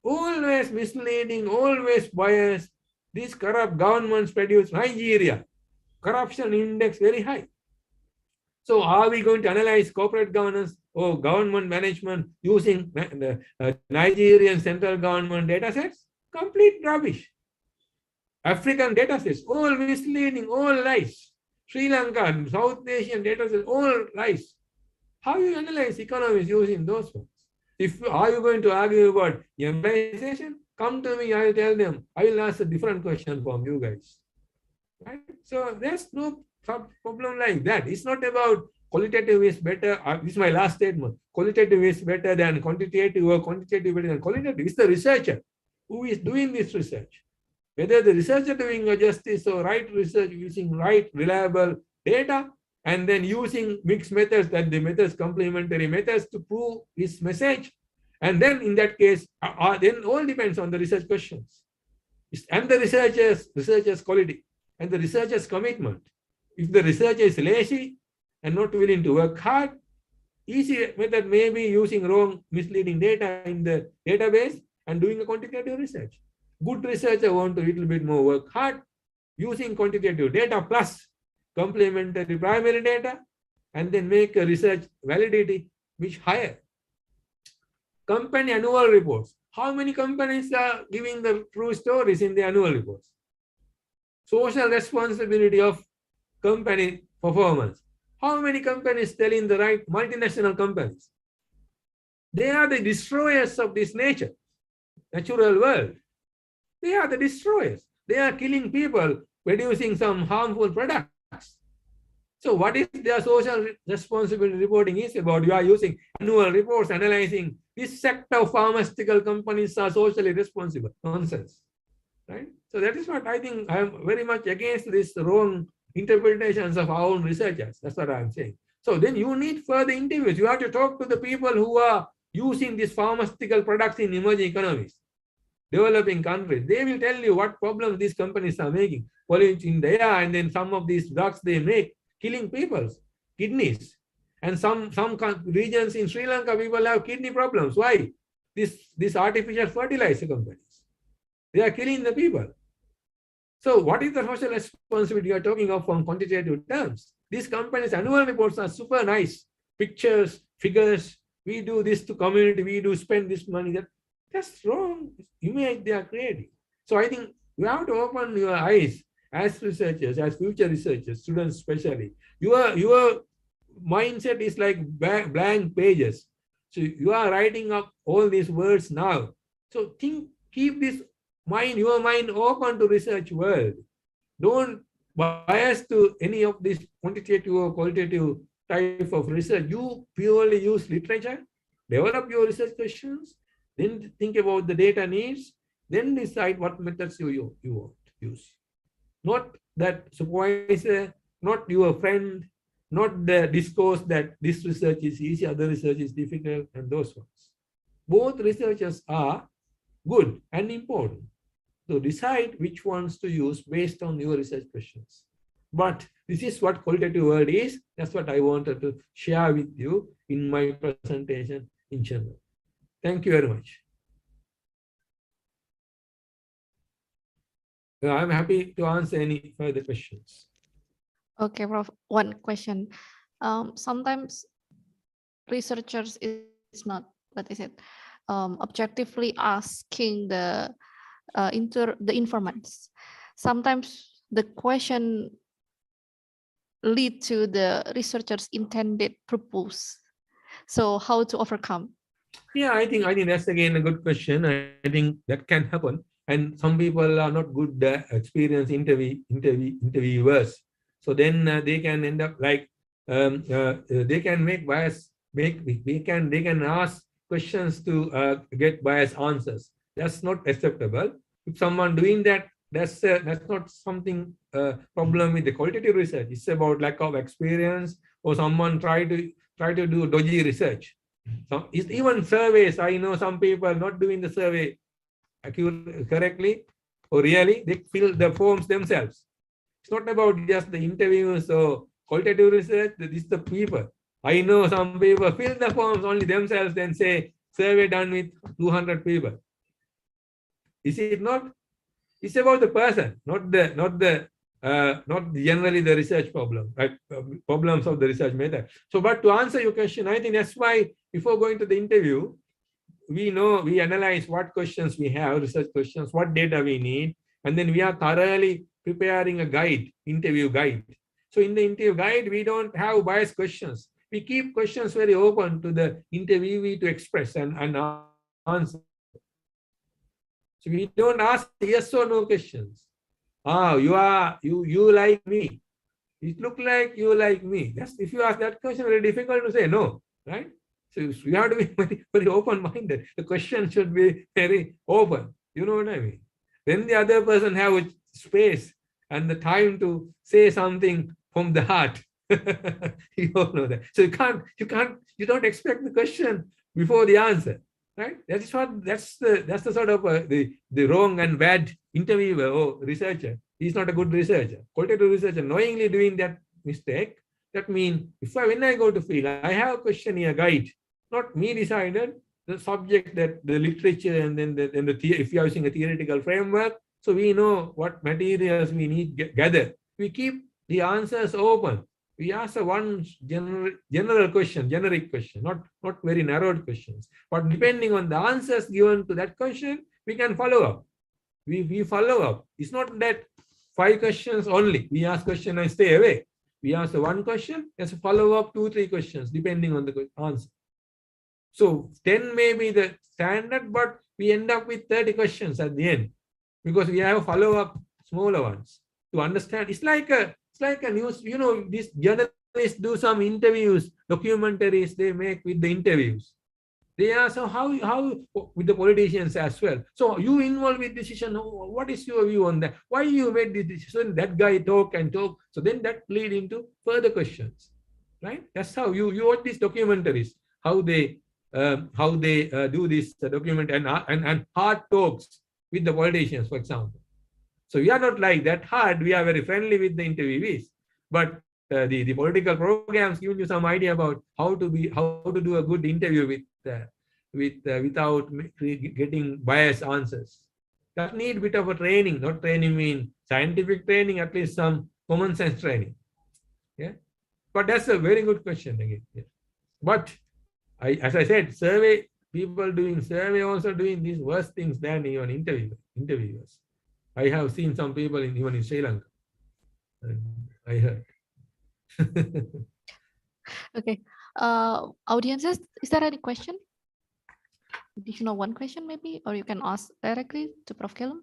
Always misleading, always biased. These corrupt governments produce Nigeria, corruption index very high. So are we going to analyze corporate governance or government management using the Nigerian central government data sets? Complete rubbish. African data sets, all misleading, all lies. Sri Lanka, South Asian data sets, all lies. How you analyze economies using those ones? Are you going to argue about embarrassation? Come to me, I will tell them. I will ask a different question from you guys. Right? So there's no problem like that. It's not about qualitative is better. This is my last statement. Qualitative is better than quantitative or quantitative better than qualitative. It's the researcher who is doing this research. Whether the researcher doing a justice or right research using right, reliable data and then using mixed methods, that the methods, complementary methods to prove his message. And then in that case, then all depends on the research questions and the researcher's quality and the researcher's commitment. If the researcher is lazy and not willing to work hard, easy method may be using wrong, misleading data in the database and doing a quantitative research. Good researcher want a little bit more work hard, using quantitative data plus complementary primary data, and then make a research validity which higher. Company annual reports. How many companies are giving the true stories in the annual reports? Social responsibility of company performance. How many companies telling the right? Multinational companies. They are the destroyers of this nature, natural world. They are the destroyers. They are killing people, producing some harmful products. So what is their social responsibility reporting is about? You are using annual reports analyzing this sector of pharmaceutical companies are socially responsible. Nonsense. Right? So that is what I think. I am very much against this wrong interpretations of our own researchers. That's what I'm saying. So then you need further interviews. You have to talk to the people who are using these pharmaceutical products in emerging economies, developing countries. They will tell you what problems these companies are making, polluting the air, and then some of these drugs they make, killing people's kidneys. And some regions in Sri Lanka, people have kidney problems. Why? This artificial fertilizer companies. They are killing the people. So what is the social responsibility you are talking of from quantitative terms? These companies' annual reports are super nice. Pictures, figures, we do this to community, we do spend this money. That's wrong image they are creating. So I think you have to open your eyes as researchers, as future researchers, students especially. Your mindset is like blank pages. So you are writing up all these words now. So keep this your mind open to research world. Don't bias to any of this quantitative or qualitative type of research. You purely use literature, develop your research questions, then think about the data needs, then decide what methods you want to use. Not that supervisor, not your friend, not the discourse that this research is easy, other research is difficult, and those ones. Both researchers are good and important. So decide which ones to use based on your research questions. But this is what qualitative world is. That's what I wanted to share with you in my presentation in general. Thank you very much. I'm happy to answer any further questions. Okay, Prof. One question. Sometimes researchers is not, what is it, objectively asking the informants. Sometimes the question lead to the researcher's intended purpose. So how to overcome? Yeah, I think that's again a good question. I think that can happen. And some people are not good experienced interviewers. So then they can end up like they can make bias. They can ask questions to get biased answers. That's not acceptable. If someone doing that, that's not something problem with the qualitative research. It's about lack of experience or someone try to do dodgy research. So even surveys, I know some people not doing the survey correctly or really, they fill the forms themselves. It's not about just the interviews or qualitative research. This is the people. I know some people fill the forms only themselves and say survey done with 200 people. Is it not? It's about the person, not generally the research problem, right? Problems of the research method. So, but to answer your question, I think that's why before going to the interview, we analyze what questions we have, research questions, what data we need, and then we are thoroughly preparing a guide, interview guide. So in the interview guide, we don't have biased questions. We keep questions very open to the interviewee to express and answer. So we don't ask yes or no questions. You like me. It look like you like me. That's, if you ask that question, very difficult to say no, right? So you have to be very, very open-minded. The question should be very open. You know what I mean? Then the other person have a space and the time to say something from the heart. You all know that. So you don't expect the question before the answer, right? That's the sort of the wrong and bad interviewer or researcher. He's not a good researcher. Qualitative researcher knowingly doing that mistake. That means when I go to field, I have a questionnaire guide, not me decided the subject, that the literature, and then if you are using a theoretical framework, so we know what materials we need gather. We keep the answers open. We ask one general question, generic question, not very narrowed questions. But depending on the answers given to that question, we can follow up. We follow up. It's not that 5 questions only. We ask question and stay away. We ask one question, there's a follow-up 2-3 questions, depending on the answer. So 10 may be the standard, but we end up with 30 questions at the end because we have follow-up smaller ones to understand. It's like a news, these journalists do some interviews, documentaries they make with the interviews. They ask how with the politicians as well. So you involved with decision. What is your view on that? Why you made this decision? That guy talk and talk. So then that lead into further questions, right? That's how you watch these documentaries. How they how they do this document and hard talks with the politicians, for example. So we are not like that hard. We are very friendly with the interviewees. But the political programs give you some idea about how to do a good interview without getting biased answers. That need a bit of a training. Not training mean scientific training, at least some common sense training. Yeah. But that's a very good question again. Yeah. But as I said, survey people doing survey also doing these worse things than even interviewers. I have seen some people even in Sri Lanka. I heard. Okay. Audiences, is there any question? Additional one question maybe, or you can ask directly to Prof. Kelum.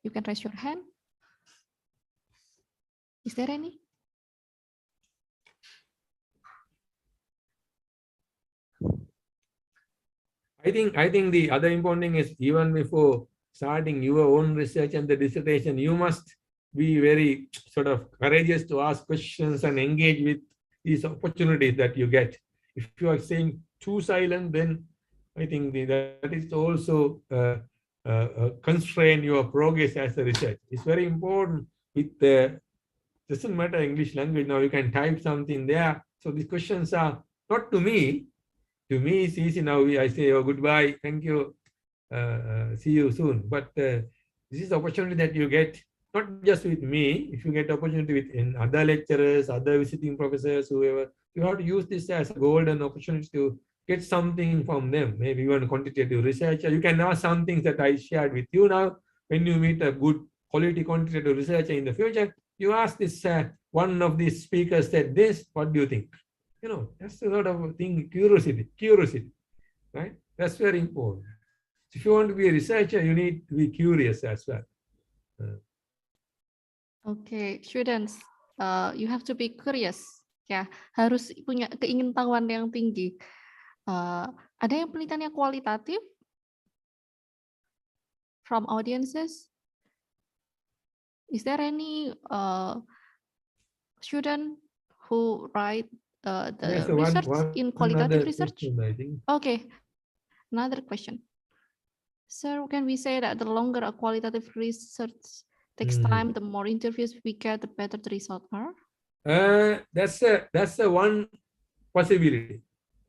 You can raise your hand. Is there any? I think the other important thing is even before starting your own research and the dissertation, you must be very sort of courageous to ask questions and engage with these opportunities that you get. If you are saying too silent, then I think that is also constrain your progress as a research. It's very important with the doesn't matter English language now, you can type something there. So these questions are not to me. To me, it's easy now. I say, oh, goodbye, thank you, see you soon. But this is the opportunity that you get, not just with me. If you get opportunity with in other lecturers, other visiting professors, whoever, you have to use this as a golden opportunity to get something from them. Maybe even quantitative researcher. You can ask some things that I shared with you now. When you meet a good quality quantitative researcher in the future, you ask this, one of these speakers said this, what do you think? You know, that's a sort of thing, curiosity, right? That's very important. If you want to be a researcher, you need to be curious as well. Okay, students, you have to be curious. Ya, harus punya keingintahuan yang tinggi. Ada yang penelitiannya kualitatif from audiences? Is there any student who write the research in qualitative research? Question, okay, another question. Sir, can we say that the longer a qualitative research takes time, the more interviews we get, the better the results are? That's a one possibility.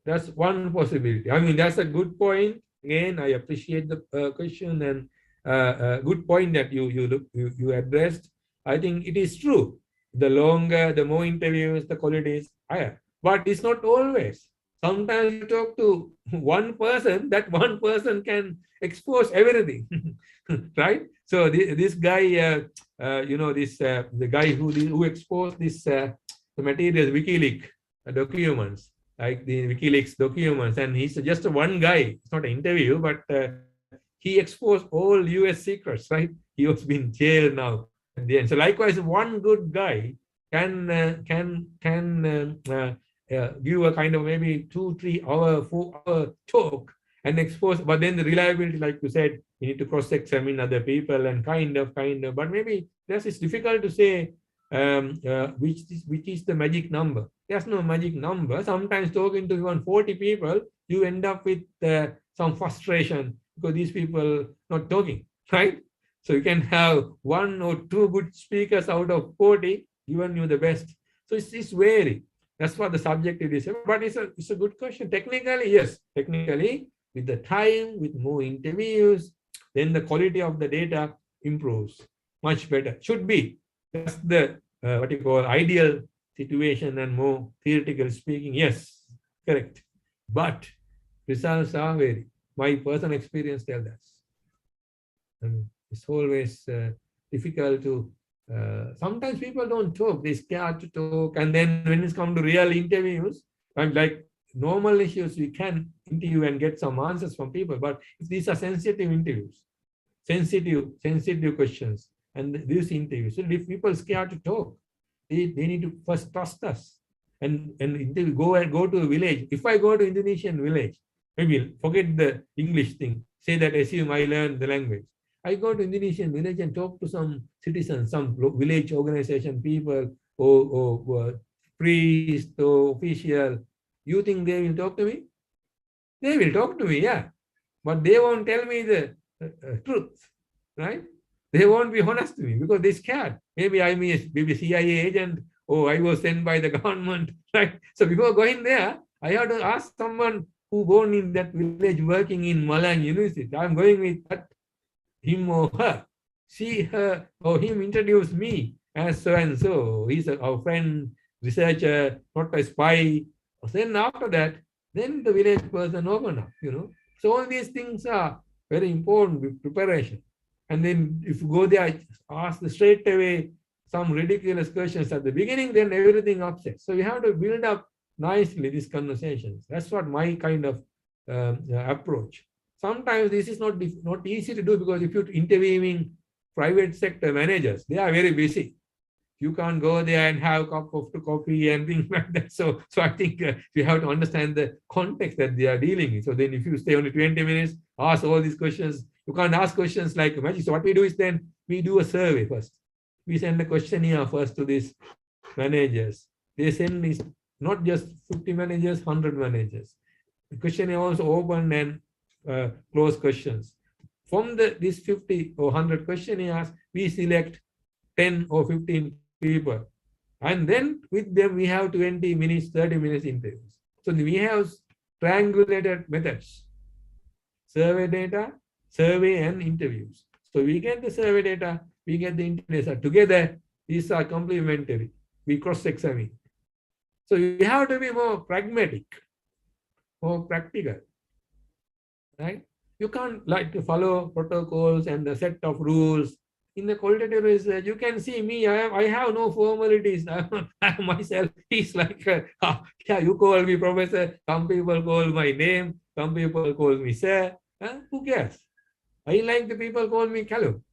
That's one possibility. I mean, that's a good point. Again, I appreciate the question and good point that you addressed. I think it is true. The longer, the more interviews, the quality is higher. But it's not always. Sometimes you talk to one person, that one person can expose everything, right? So this guy, the guy who exposed this the materials, WikiLeaks documents, like the WikiLeaks documents, and he's just one guy. It's not an interview, but he exposed all U.S. secrets, right? He was being jailed now at the end. So likewise, one good guy can give a kind of maybe 2-3 hour, 4-hour talk and expose, but then the reliability, like you said, you need to cross-examine other people and kind of, but maybe it's difficult to say which is the magic number. There's no magic number. Sometimes talking to even 40 people, you end up with some frustration because these people not talking, right? So you can have 1 or 2 good speakers out of 40, given you the best. So it's vary. That's what the subject is. But it's a good question. Technically, yes. Technically, with the time, with more interviews, then the quality of the data improves much better. Should be. That's the what you call ideal situation, and more theoretical speaking. Yes, correct. But results are vary. My personal experience tells us. I mean, it's always difficult to. Sometimes people don't talk; they scared to talk, and then when it's come to real interviews, I'm like normal issues, we can interview and get some answers from people. But if these are sensitive interviews, sensitive questions, and these interviews, so if people scared to talk, they need to first trust us, and go to a village. If I go to Indonesian village, maybe forget the English thing. Say that assume I learned the language. I go to Indonesian village and talk to some citizens, some village organization people, or priest or official. You think they will talk to me? They will talk to me, yeah, but they won't tell me the truth, right? They won't be honest to me because they're scared. Maybe I'm a CIA agent, or I was sent by the government, right? So before going there, I have to ask someone who born in that village working in Malang University. I'm going with that, him or her. She, her, or him introduced me as so and so. He's our friend, researcher, not a spy. Then after that, then the village person open up, So all these things are very important with preparation. And then if you go there, ask straight away some ridiculous questions at the beginning, then everything upsets. So you have to build up nicely these conversations. That's what my kind of approach. Sometimes this is not easy to do because if you're interviewing private sector managers, they are very busy. You can't go there and have a cup of coffee and things like that. So I think you have to understand the context that they are dealing with. So then if you stay only 20 minutes, ask all these questions. You can't ask questions like magic. So what we do is then we do a survey first. We send a questionnaire first to these managers. They send this not just 50 managers, 100 managers. The questionnaire also open and close questions. From these 50 or 100 questionnaires, we select 10 or 15 people. And then with them, we have 20 minutes, 30 minutes interviews. So we have triangulated methods, survey data, survey and interviews. So we get the survey data, we get the interviews. Together, these are complementary. We cross-examine. So you have to be more pragmatic, more practical, right? You can't like to follow protocols and a set of rules. In the qualitative research, you can see me, I have no formalities. I myself, he's like, yeah, you call me professor, some people call my name, some people call me sir. Who cares? I like the people call me Callum.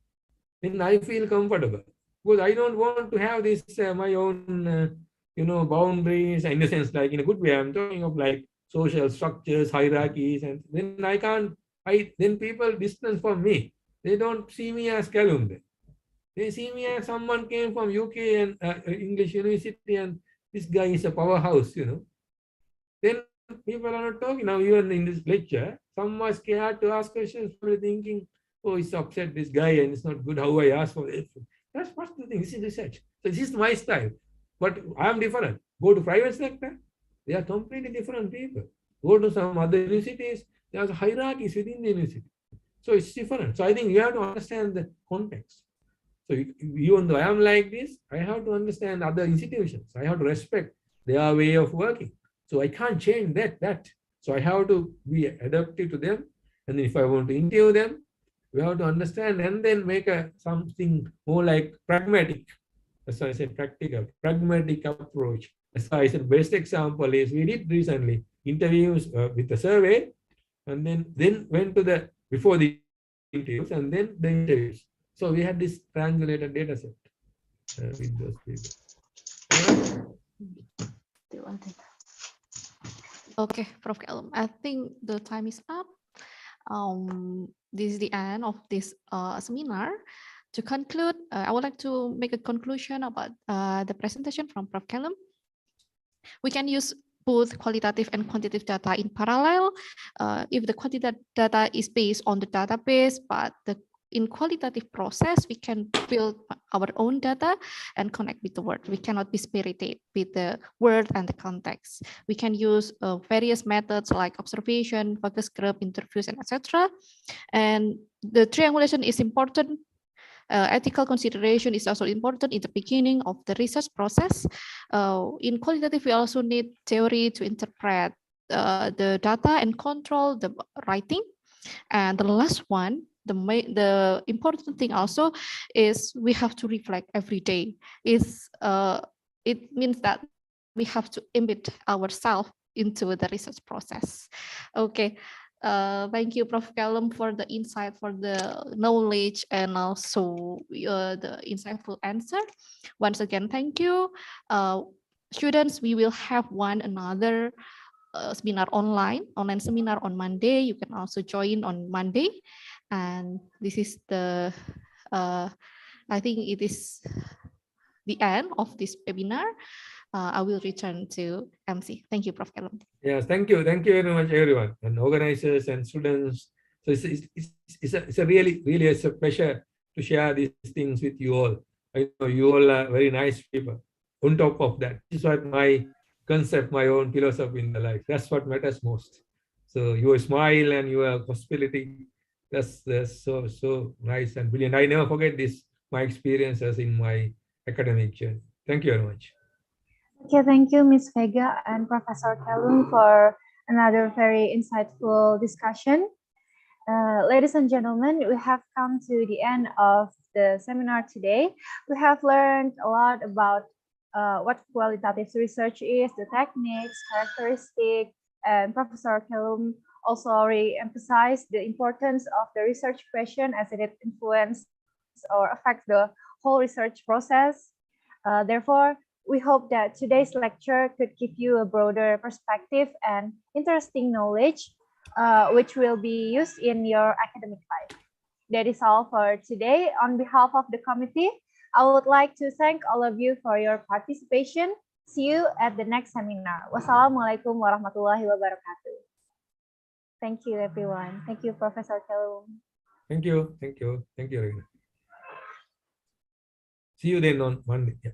Then I feel comfortable because I don't want to have this, my own, boundaries in a sense, like in a good way. I'm talking of like social structures, hierarchies, and then then people distance from me. They don't see me as Callum. They see me as someone came from UK and English University, and this guy is a powerhouse, Then people are not talking now. Even in this lecture, some are scared to ask questions, probably thinking, "Oh, it's upset this guy, and it's not good how I ask for it." That's what's the thing. This is research. So this is my style, but I am different. Go to private sector, they are completely different people. Go to some other universities, there's hierarchies within the university. So it's different. So I think you have to understand the context. So even though I am like this, I have to understand other institutions. I have to respect their way of working. So I can't change that. So I have to be adaptive to them. And if I want to interview them, we have to understand and then make something more like pragmatic. That's why I said practical, pragmatic approach. That's why I said best example is we did recently interviews with the survey, and then went to the before the interviews and then the interviews. So we had this triangulated data set with those people. Okay, Prof. Callum, I think the time is up. This is the end of this seminar. To conclude, I would like to make a conclusion about the presentation from Prof. Callum. We can use both qualitative and quantitative data in parallel. If the quantitative data is based on the database, but in qualitative process, we can build our own data and connect with the word. We cannot be spirited with the word and the context. We can use various methods like observation, focus group, interviews, and etc. And the triangulation is important. Ethical consideration is also important in the beginning of the research process. In qualitative, we also need theory to interpret the data and control the writing. And the last one, the important thing also is we have to reflect every day. It means that we have to embed ourselves into the research process. Okay. Thank you, Prof. Callum, for the insight, for the knowledge, and also the insightful answer. Once again, thank you. Students, we will have another seminar online seminar on Monday. You can also join on Monday. And this is the, I think it is the end of this webinar. I will return to MC. Thank you, Prof. Kelum. Yes, thank you very much, everyone, and organizers and students. So it's a really it's a pleasure to share these things with you all. I know you all are very nice people. On top of that, this is what my concept, my own philosophy in the life. That's what matters most. So your smile and your hospitality, that's so nice and brilliant. I never forget this, my experiences in my academic journey. Thank you very much. Okay, thank you, Ms. Vega and Professor Kalun, for another very insightful discussion. Ladies and gentlemen, we have come to the end of the seminar today. We have learned a lot about what qualitative research is, the techniques, characteristics, and Professor Kalum also re-emphasized the importance of the research question as it influences or affects the whole research process. Therefore, we hope that today's lecture could give you a broader perspective and interesting knowledge, which will be used in your academic life. That is all for today. On behalf of the committee, I would like to thank all of you for your participation. See you at the next seminar. Wassalamualaikum warahmatullahi wabarakatuh. Thank you, everyone. Thank you, Professor Kelum. Thank you, Regina. See you then on Monday. Yeah.